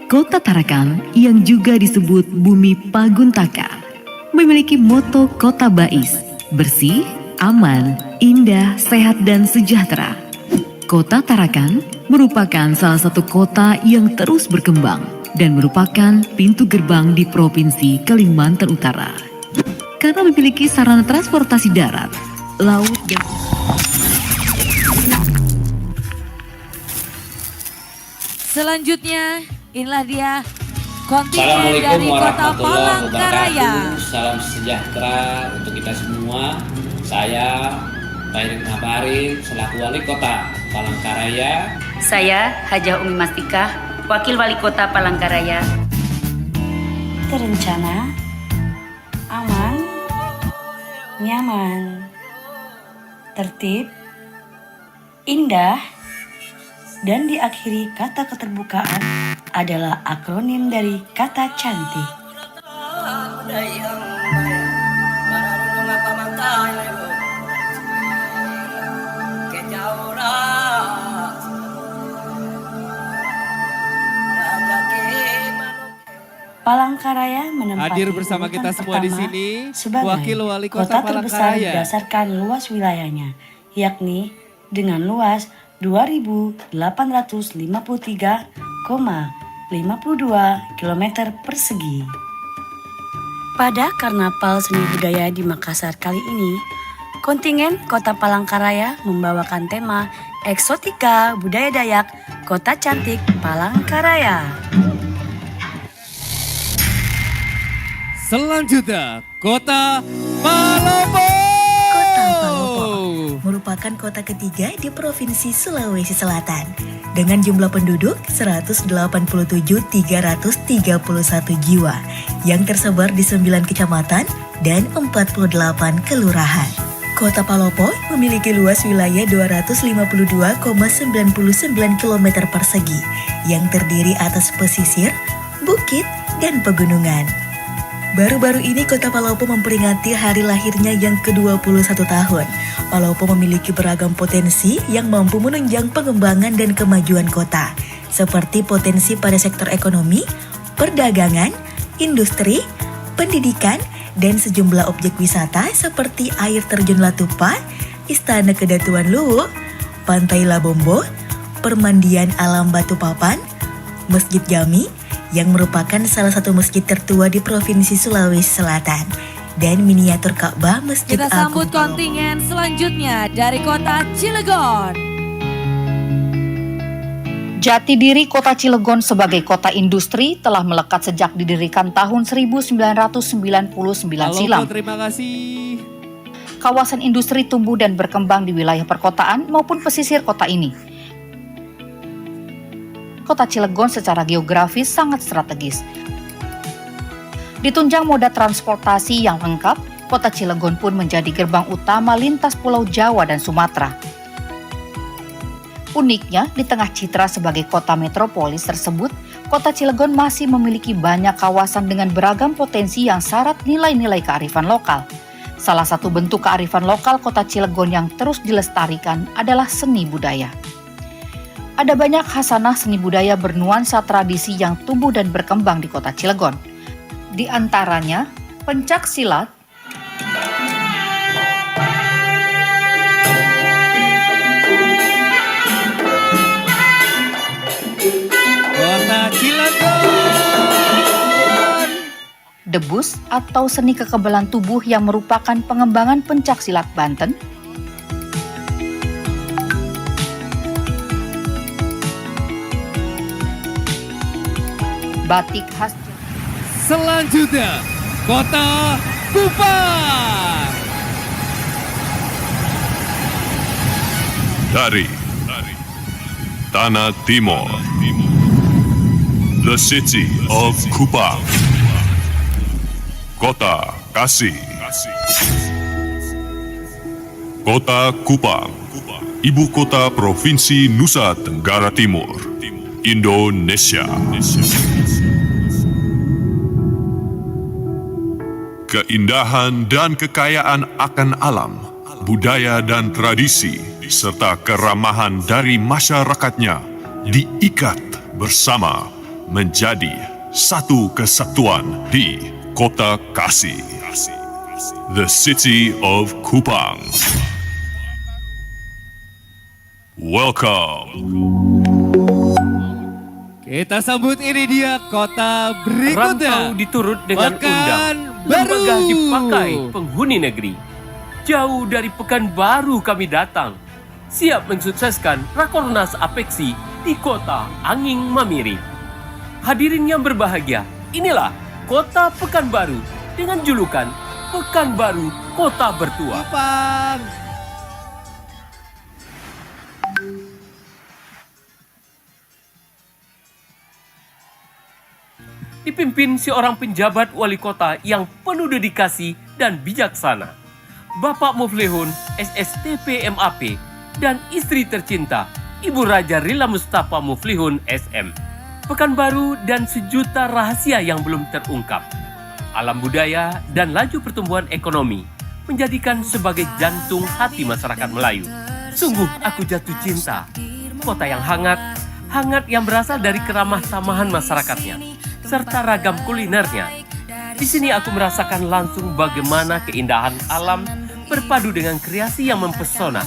Kota Tarakan yang juga disebut Bumi Paguntaka memiliki moto Kota Bais, bersih, aman, indah, sehat, dan sejahtera. Kota Tarakan merupakan salah satu kota yang terus berkembang dan merupakan pintu gerbang di Provinsi Kalimantan Utara. Karena memiliki sarana transportasi darat, laut, dan Selanjutnya, inilah dia kontingen Assalamualaikum dari Kota warahmatullahi Palangkaraya. wabarakatuh. Salam sejahtera untuk kita semua. Saya Pairin Ngabarin selaku Wali Kota Palangkaraya. Saya Hajah Umi Mastika, Wakil Wali Kota Palangkaraya. Terencana, aman, nyaman, tertib, indah, dan diakhiri kata keterbukaan adalah akronim dari kata cantik. Palangkaraya menempati Hadir bersama kita urutan semua di pertama sini, sebagai Wakil Wali Kota kota terbesar Palangkaraya. berdasarkan luas wilayahnya, yakni dengan luas 2.853,52 km persegi. Pada Karnaval Seni Budaya di Makassar kali ini, kontingen Kota Palangkaraya membawakan tema Eksotika Budaya Dayak Kota Cantik Palangkaraya. Selanjutnya, Kota Palopo. Kota Palopo merupakan kota ketiga di Provinsi Sulawesi Selatan dengan jumlah penduduk 187.331 jiwa yang tersebar di 9 kecamatan dan 48 kelurahan. Kota Palopo memiliki luas wilayah 252,99 km persegi yang terdiri atas pesisir, bukit, dan pegunungan. Baru-baru ini Kota Palopo memperingati hari lahirnya yang ke-21 tahun. Palopo memiliki beragam potensi yang mampu menunjang pengembangan dan kemajuan kota, seperti potensi pada sektor ekonomi, perdagangan, industri, pendidikan, dan sejumlah objek wisata seperti air terjun Latupa, Istana Kedatuan Luwu, Pantai Labombo, Permandian Alam Batu Papan, Masjid Jami, yang merupakan salah satu masjid tertua di Provinsi Sulawesi Selatan, dan miniatur Ka'bah Masjid Kita Agung sambut kontingen selanjutnya dari Kota Cilegon. Jati diri Kota Cilegon sebagai kota industri telah melekat sejak didirikan tahun 1999 silam. Terima kasih. Kawasan industri tumbuh dan berkembang di wilayah perkotaan maupun pesisir kota ini. Kota Cilegon secara geografis sangat strategis. Ditunjang moda transportasi yang lengkap, Kota Cilegon pun menjadi gerbang utama lintas Pulau Jawa dan Sumatera. Uniknya, di tengah citra sebagai kota metropolis tersebut, Kota Cilegon masih memiliki banyak kawasan dengan beragam potensi yang syarat nilai-nilai kearifan lokal. Salah satu bentuk kearifan lokal Kota Cilegon yang terus dilestarikan adalah seni budaya. Ada banyak khasanah seni budaya bernuansa tradisi yang tumbuh dan berkembang di Kota Cilegon. Di antaranya, pencak silat, Kota Cilegon, debus atau seni kekebalan tubuh yang merupakan pengembangan pencak silat Banten, batik khas. Selanjutnya, Kota Kupang. Dari Tanah Timur, the city of Kupang, Kota Kasih. Kota Kupang, ibu kota Provinsi Nusa Tenggara Timur, Indonesia. Keindahan dan kekayaan akan alam, budaya dan tradisi, serta keramahan dari masyarakatnya diikat bersama menjadi satu kesatuan di Kota Kasih, the city of Kupang. Welcome. Kita sambut, ini dia kota berikutnya. Rantau diturut dengan undang, lembaga dipakai penghuni negeri. Jauh dari Pekanbaru kami datang, siap mensukseskan Rakornas Apeksi di kota Anging Mamiri. Hadirin yang berbahagia, inilah kota Pekanbaru dengan julukan Pekanbaru Kota Bertua. Dipimpin seorang penjabat wali kota yang penuh dedikasi dan bijaksana, Bapak Muflihun SSTP MAP dan istri tercinta Ibu Raja Rila Mustafa Muflihun SM. Pekanbaru dan sejuta rahasia yang belum terungkap, alam budaya dan laju pertumbuhan ekonomi menjadikan sebagai jantung hati masyarakat Melayu. Sungguh aku jatuh cinta, kota yang hangat yang berasal dari keramah tamahan masyarakatnya serta ragam kulinernya. Di sini aku merasakan langsung bagaimana keindahan alam berpadu dengan kreasi yang mempesona.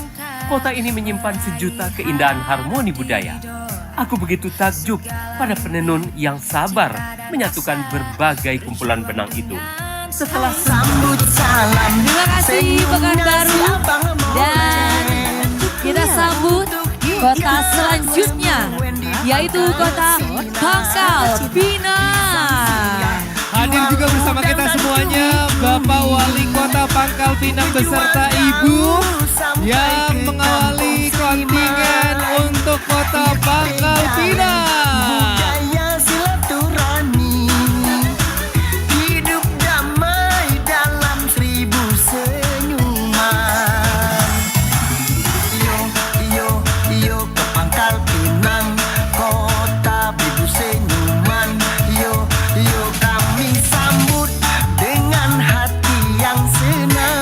Kota ini menyimpan sejuta keindahan harmoni budaya. Aku begitu takjub pada penenun yang sabar menyatukan berbagai kumpulan benang itu. Setelah sambut salam, terima kasih Pekanbaru, dan kita sambut kota selanjutnya, yaitu kota Pangkal Pinang. Hadir juga bersama kita semuanya Bapak Wali Kota Pangkal Pinang beserta Ibu yang mengawali kontingen untuk Kota Pangkal Pinang. Hidup damai dalam 1000 senyuman. Yo ke Pangkal Pinang, kota 1000 senyuman. Yo kami sambut dengan hati yang senang.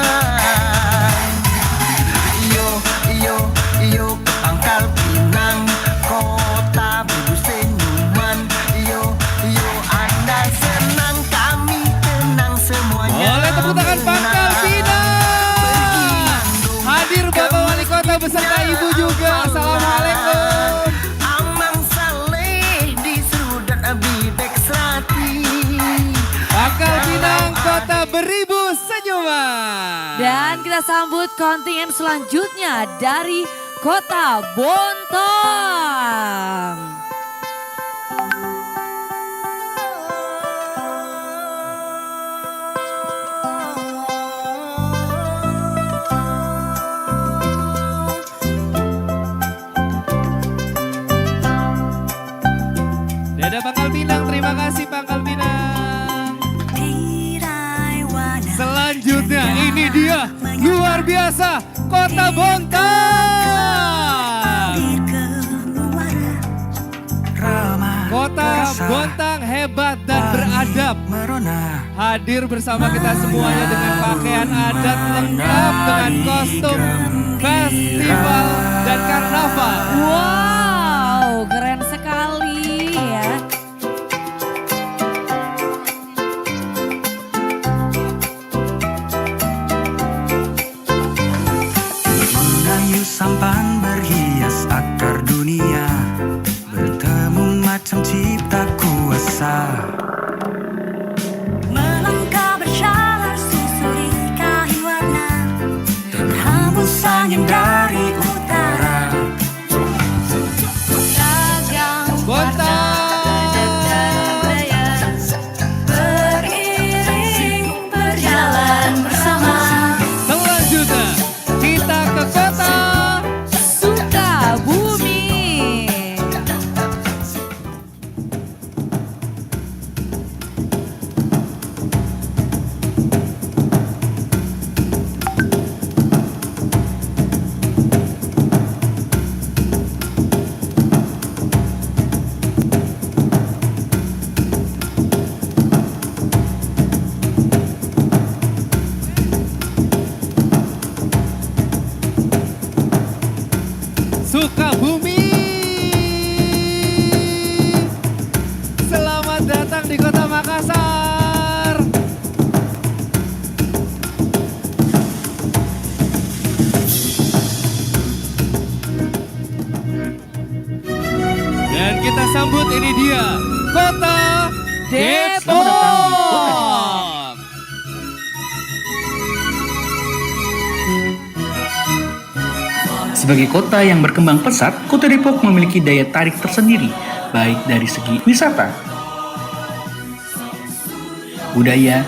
Yo ke Pangkal Pinang, kota 1000 senyuman. Yo Anda senang, kami tenang semuanya. Oleh tepuk tangan Pangkal Pinang. Hadir Bapak Wali Kota beserta Ibu juga. Assalamualaikum. Amang Saleh disuruh dan Abibek Serati. Pangkal Pinang, kota beribu senyuman. Dan kita sambut kontingen selanjutnya dari Kota Bontang. Dadah Pangkal Pinang, terima kasih Pangkal Pinang. Selanjutnya ini dia luar biasa Kota Bontang. Kota Bontang hebat dan beradab. Hadir bersama kita semuanya dengan pakaian adat lengkap dengan kostum festival dan karnaval. Wow, keren sekali ya. Melayu sampan berhias akar dunia, bertemu macam cipta kuasa. Melangkah berjalan susuri kayu warna, terhembus angin dari utara. Ragam warna beriring berjalan bersama. Selanjutnya kita ke kota Sukabumi. Sukabumi. Selamat datang di Kota Makassar. Dan kita sambut ini dia Kota Depok. Sebagai kota yang berkembang pesat, Kota Depok memiliki daya tarik tersendiri, baik dari segi wisata, budaya,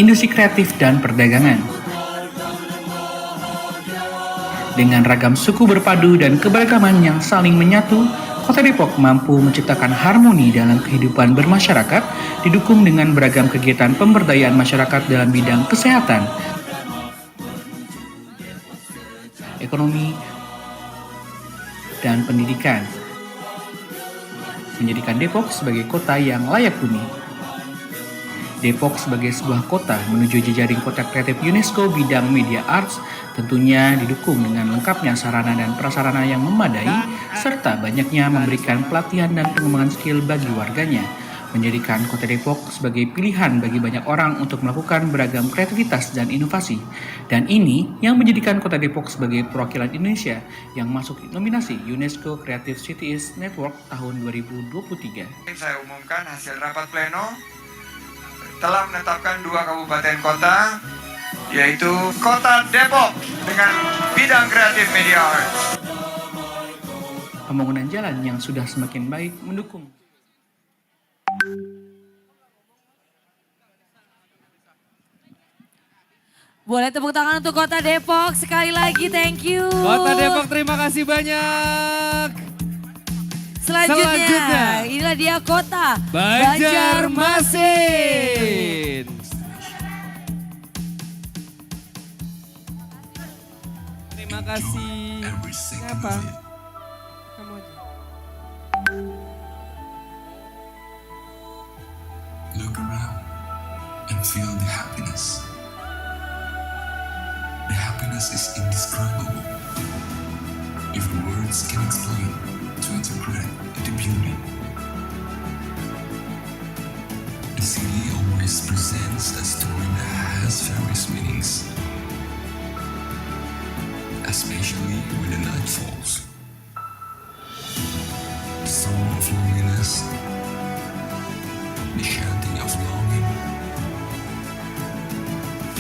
industri kreatif, dan perdagangan. Dengan ragam suku berpadu dan keberagaman yang saling menyatu, Kota Depok mampu menciptakan harmoni dalam kehidupan bermasyarakat, didukung dengan beragam kegiatan pemberdayaan masyarakat dalam bidang kesehatan, ekonomi, dan pendidikan, menjadikan Depok sebagai kota yang layak huni. Depok sebagai sebuah kota menuju jejaring kota kreatif UNESCO bidang media arts tentunya didukung dengan lengkapnya sarana dan prasarana yang memadai serta banyaknya memberikan pelatihan dan pengembangan skill bagi warganya, menjadikan Kota Depok sebagai pilihan bagi banyak orang untuk melakukan beragam kreativitas dan inovasi. Dan ini yang menjadikan Kota Depok sebagai perwakilan Indonesia yang masuk nominasi UNESCO Creative Cities Network tahun 2023. Saya umumkan hasil rapat pleno telah menetapkan 2 kabupaten kota, yaitu Kota Depok dengan bidang kreatif media arts. Pembangunan jalan yang sudah semakin baik mendukung. Boleh tepuk tangan untuk Kota Depok sekali lagi, thank you. Kota Depok, terima kasih banyak. Selanjutnya, inilah dia Kota Banjarmasin. Terima kasih. Siapa? Kamu aja. Look around and feel the happiness. The happiness is indescribable. If words can explain, to interpret the beauty. The city always presents a story that has various meanings, especially when the night falls. The song of loneliness, the chanting of longing,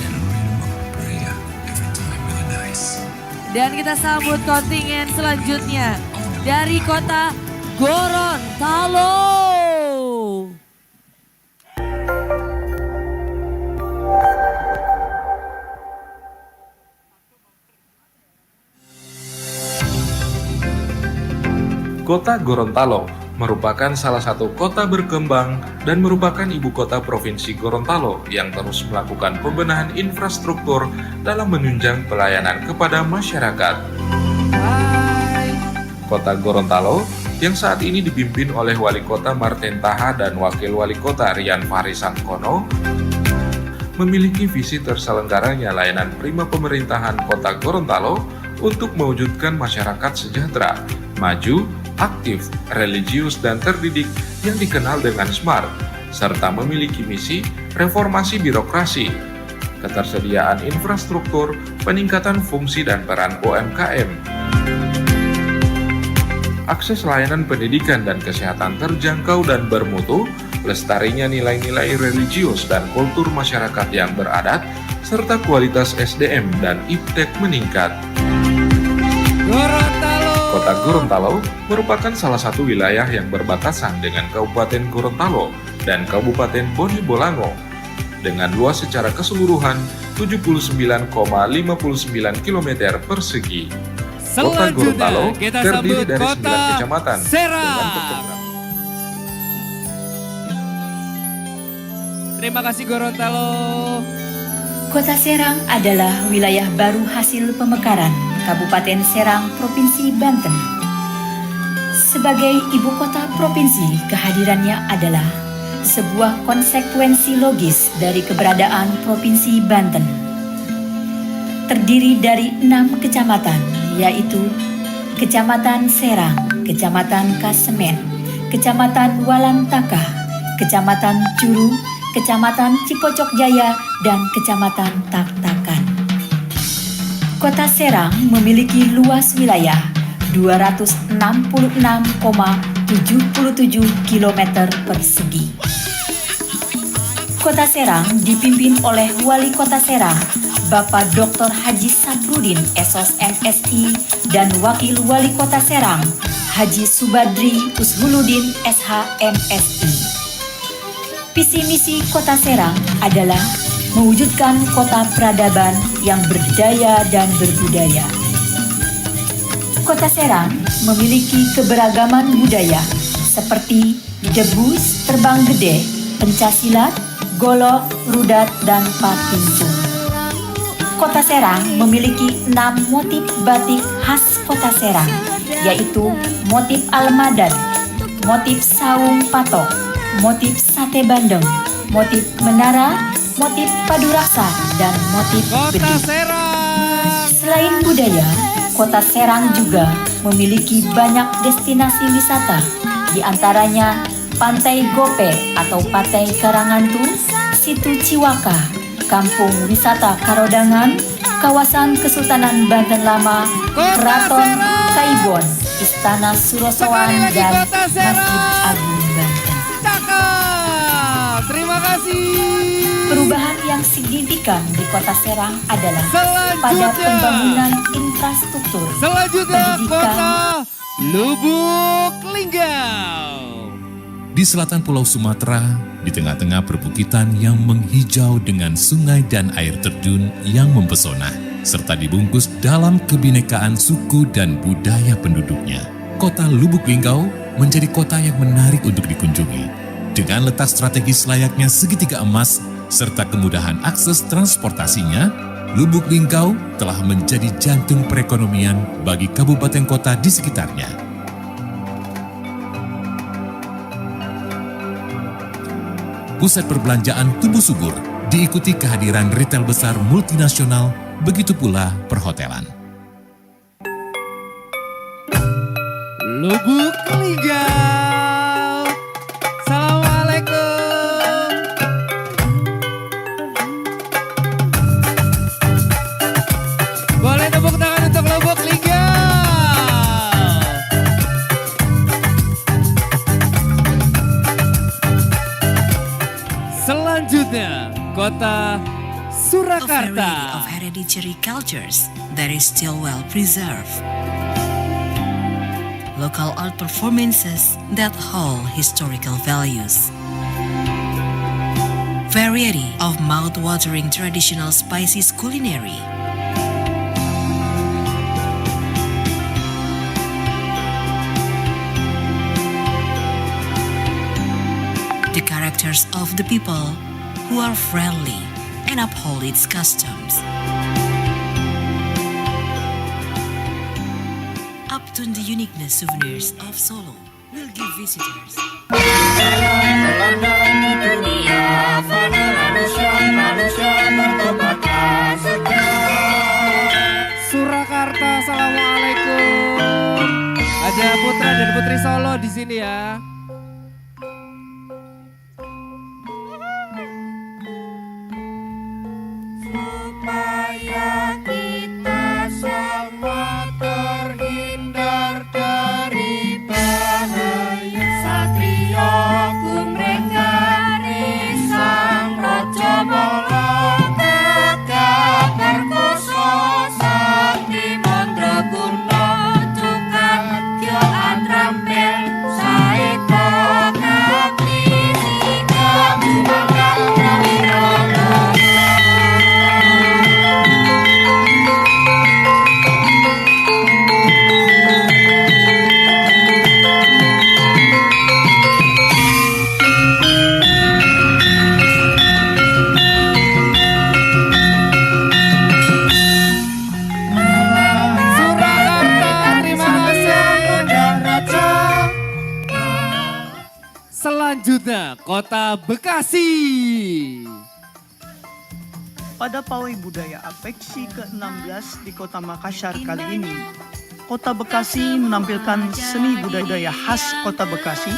and a rhythm of prayer every time it dies. Dan kita sambut kontingen selanjutnya dari Kota Gorontalo. Kota Gorontalo merupakan salah satu kota berkembang dan merupakan ibu kota Provinsi Gorontalo yang terus melakukan pembenahan infrastruktur dalam menunjang pelayanan kepada masyarakat. Kota Gorontalo yang saat ini dipimpin oleh Wali Kota Martin Taha dan Wakil Wali Kota Rian Farisangkono memiliki visi terselenggaranya layanan prima pemerintahan Kota Gorontalo untuk mewujudkan masyarakat sejahtera, maju, aktif, religius, dan terdidik yang dikenal dengan SMART, serta memiliki misi reformasi birokrasi, ketersediaan infrastruktur, peningkatan fungsi dan peran UMKM, akses layanan pendidikan dan kesehatan terjangkau dan bermutu, lestarinya nilai-nilai religius dan kultur masyarakat yang beradat, serta kualitas SDM dan iptek meningkat. Kota Gorontalo merupakan salah satu wilayah yang berbatasan dengan Kabupaten Gorontalo dan Kabupaten Bone Bolango dengan luas secara keseluruhan 79,59 km persegi. Kota Gorontalo terdiri dari 9 kecamatan dengan program. Terima kasih Gorontalo. Kota Serang adalah wilayah baru hasil pemekaran Kabupaten Serang, Provinsi Banten. Sebagai ibu kota provinsi, kehadirannya adalah sebuah konsekuensi logis dari keberadaan Provinsi Banten. Terdiri dari 6 kecamatan, yaitu Kecamatan Serang, Kecamatan Kasemen, Kecamatan Walantaka, Kecamatan Curu, Kecamatan Cipocok Jaya, dan Kecamatan Taktakan. Kota Serang memiliki luas wilayah 266,77 km persegi. Kota Serang dipimpin oleh Wali Kota Serang, Bapak Dr. Haji Saprudin, SOS MSI, dan Wakil Wali Kota Serang, Haji Subadri Ushuluddin SH MSI. Visi misi Kota Serang adalah mewujudkan kota peradaban yang berdaya dan berbudaya. Kota Serang memiliki keberagaman budaya seperti debus, terbang gede, pencaksilat, golok, rudat, dan patintung. Kota Serang memiliki 6 motif batik khas Kota Serang, yaitu motif almadan, motif saung patok, motif sate bandeng, motif menara, motif padu raksa, dan motif beduk. Selain budaya, Kota Serang juga memiliki banyak destinasi wisata, di antaranya Pantai Gope atau Pantai Karangantu, Situ Ciwaka, Kampung Wisata Karodangan, Kawasan Kesultanan Banten Lama, Keraton Kaibon, Istana Surosoan, dan Masjid Agung Banten. Cakep, terima kasih. Perubahan yang signifikan di Kota Serang adalah pada pembangunan infrastruktur, Selanjutnya pendidikan, Kota Lubuk Linggau. Di selatan Pulau Sumatera, di tengah-tengah perbukitan yang menghijau dengan sungai dan air terjun yang mempesona, serta dibungkus dalam kebinekaan suku dan budaya penduduknya. Kota Lubuk Linggau menjadi kota yang menarik untuk dikunjungi. Dengan letak strategis layaknya segitiga emas, serta kemudahan akses transportasinya, Lubuk Linggau telah menjadi jantung perekonomian bagi kabupaten kota di sekitarnya. Pusat perbelanjaan tumbuh subur, diikuti kehadiran retail besar multinasional, begitu pula perhotelan. Lubuk Linggau. Assalamualaikum. Boleh tepuk tangan untuk Lubuk Linggau. Selanjutnya, Kota Surakarta. Of hereditary cultures that is still well preserved. Local art performances that hold historical values. Variety of mouth-watering traditional spices culinary. The characters of the people who are friendly and uphold its customs. Up to the uniqueness souvenirs of Solo will give visitors. Surakarta, assalamualaikum. Ada putra dan putri Solo di sini ya. Supaya kita semua terhindar dari bahaya. Satrio kumrengari sang rojo bolong, gagah perkoso sakti mandraguna, tukang kyo antrampil saiko kati sika bumangga prawirono. Selanjutnya, Kota Bekasi. Pada Pawai Budaya Apeksi ke-16 di Kota Makassar kali ini, Kota Bekasi menampilkan seni budaya khas Kota Bekasi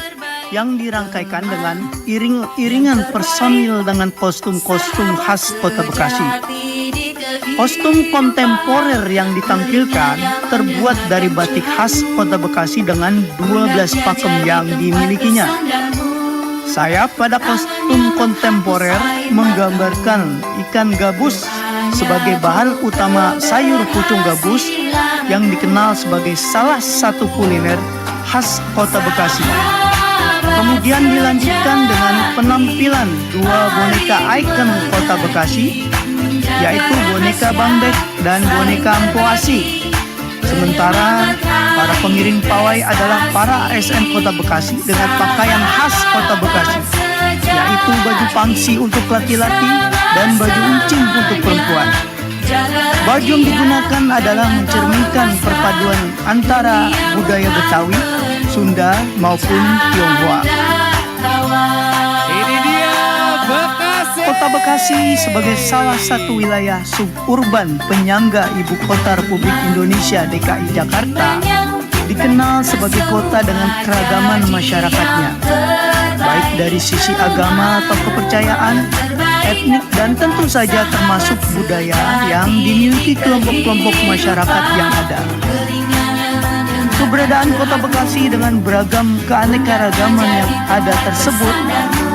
yang dirangkaikan dengan iring-iringan personil dengan kostum-kostum khas Kota Bekasi. Kostum kontemporer yang ditampilkan terbuat dari batik khas Kota Bekasi dengan 12 pakem yang dimilikinya. Saya pada kostum kontemporer menggambarkan ikan gabus sebagai bahan utama sayur pucung gabus yang dikenal sebagai salah satu kuliner khas Kota Bekasi. Kemudian dilanjutkan dengan penampilan dua boneka ikon Kota Bekasi, yaitu boneka Bambek dan boneka Empo Asih. Sementara para pengiring pawai adalah para ASN Kota Bekasi dengan pakaian khas Kota Bekasi, yaitu baju pangsi untuk laki-laki dan baju uncing untuk perempuan. Baju yang digunakan adalah mencerminkan perpaduan antara budaya Betawi, Sunda maupun Tionghoa. Ini dia Bekasi. Kota Bekasi sebagai salah satu wilayah suburban penyangga ibu kota Republik Indonesia DKI Jakarta dikenal sebagai kota dengan keragaman masyarakatnya, baik dari sisi agama atau kepercayaan, etnik, dan tentu saja termasuk budaya yang dimiliki kelompok-kelompok masyarakat yang ada. Keberadaan Kota Bekasi dengan beragam keanekaragaman yang ada tersebut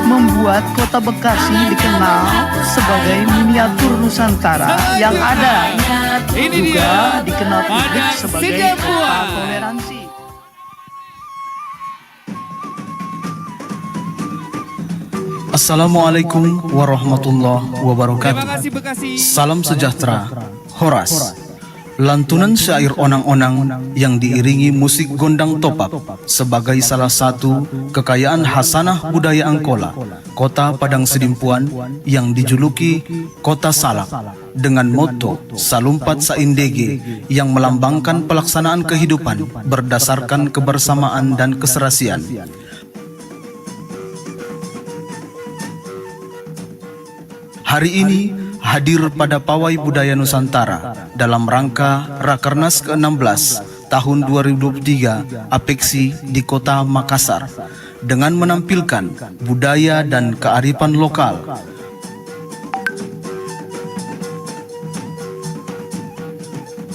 membuat Kota Bekasi dikenal sebagai miniatur Nusantara yang ada, juga dikenal publik sebagai kota toleransi. Assalamualaikum warahmatullahi wabarakatuh. Terima kasih Bekasi. Salam sejahtera. Horas. Lantunan syair onang-onang yang diiringi musik gondang topap sebagai salah satu kekayaan hasanah budaya Angkola, Kota Padang Sidimpuan yang dijuluki Kota Salak, dengan moto Salumpat Saindege yang melambangkan pelaksanaan kehidupan berdasarkan kebersamaan dan keserasian. Hari ini hadir pada Pawai Budaya Nusantara dalam rangka Rakernas ke-16 tahun 2023 APEKSI di Kota Makassar dengan menampilkan budaya dan kearifan lokal.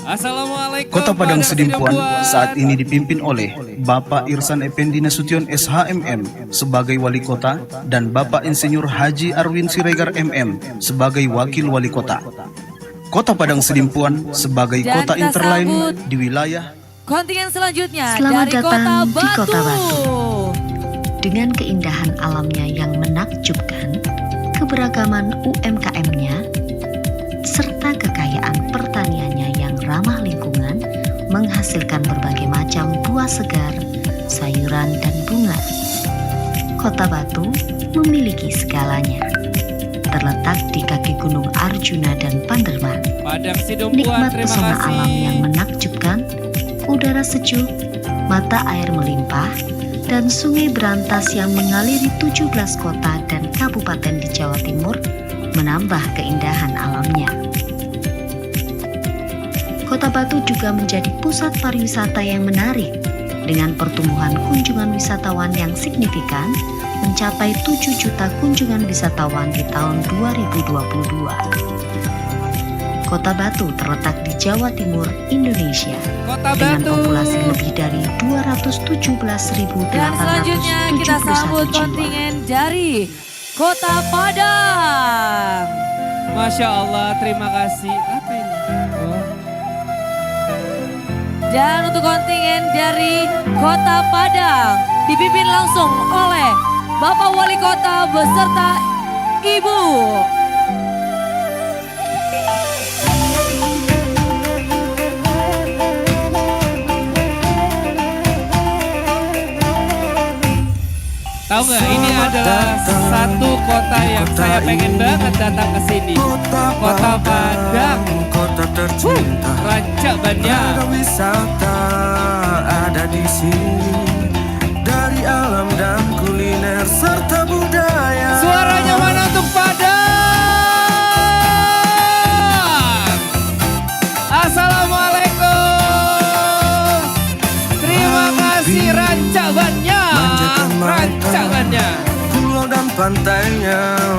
Assalamualaikum. Kota Padang Sidimpuan saat ini dipimpin oleh Bapak Irsan Effendi Nasution SHMM sebagai Wali Kota dan Bapak Insinyur Haji Arwin Siregar MM sebagai Wakil Wali Kota. Kota Padang Sidimpuan sebagai Dan kota kita interlain sambut di wilayah kontingen selanjutnya Selamat dari datang Kota di Batu. Kota Batu. Dengan keindahan alamnya yang menakjubkan, keberagaman UMKM-nya, serta kekayaan pertaniannya yang ramah lingkungan, menghasilkan berbagai macam buah segar, sayuran, dan bunga. Kota Batu memiliki segalanya. Terletak di kaki Gunung Arjuna dan Panderman. Padang Sidimpuan, Nikmat terima pesona kasih. alam yang menakjubkan, udara sejuk, mata air melimpah, dan sungai berantas yang mengaliri 17 kota dan kabupaten di Jawa Timur menambah keindahan alamnya. Kota Batu juga menjadi pusat pariwisata yang menarik dengan pertumbuhan kunjungan wisatawan yang signifikan mencapai 7 juta kunjungan wisatawan di tahun 2022. Kota Batu terletak di Jawa Timur, Indonesia, Kota dengan Batu. populasi lebih dari 217.871 Dan selanjutnya kita sambut jiwa. kontingen dari Kota Padang. Masya Allah, terima kasih. Apa ini? Oh. Dan untuk kontingen dari Kota Padang dipimpin langsung oleh Bapak Wali Kota beserta Ibu. Tahu nggak, ini adalah satu kota yang saya pengen banget datang ke sini. Kota Padang. Kota tercinta. Rancak banyak. Ada wisata ada di sini. Dari alam dan kuliner serta budaya. Suaranya mana untuk Padang? Assalamualaikum. Terima kasih rancangannya. Rancangannya. Pulau dan pantainya.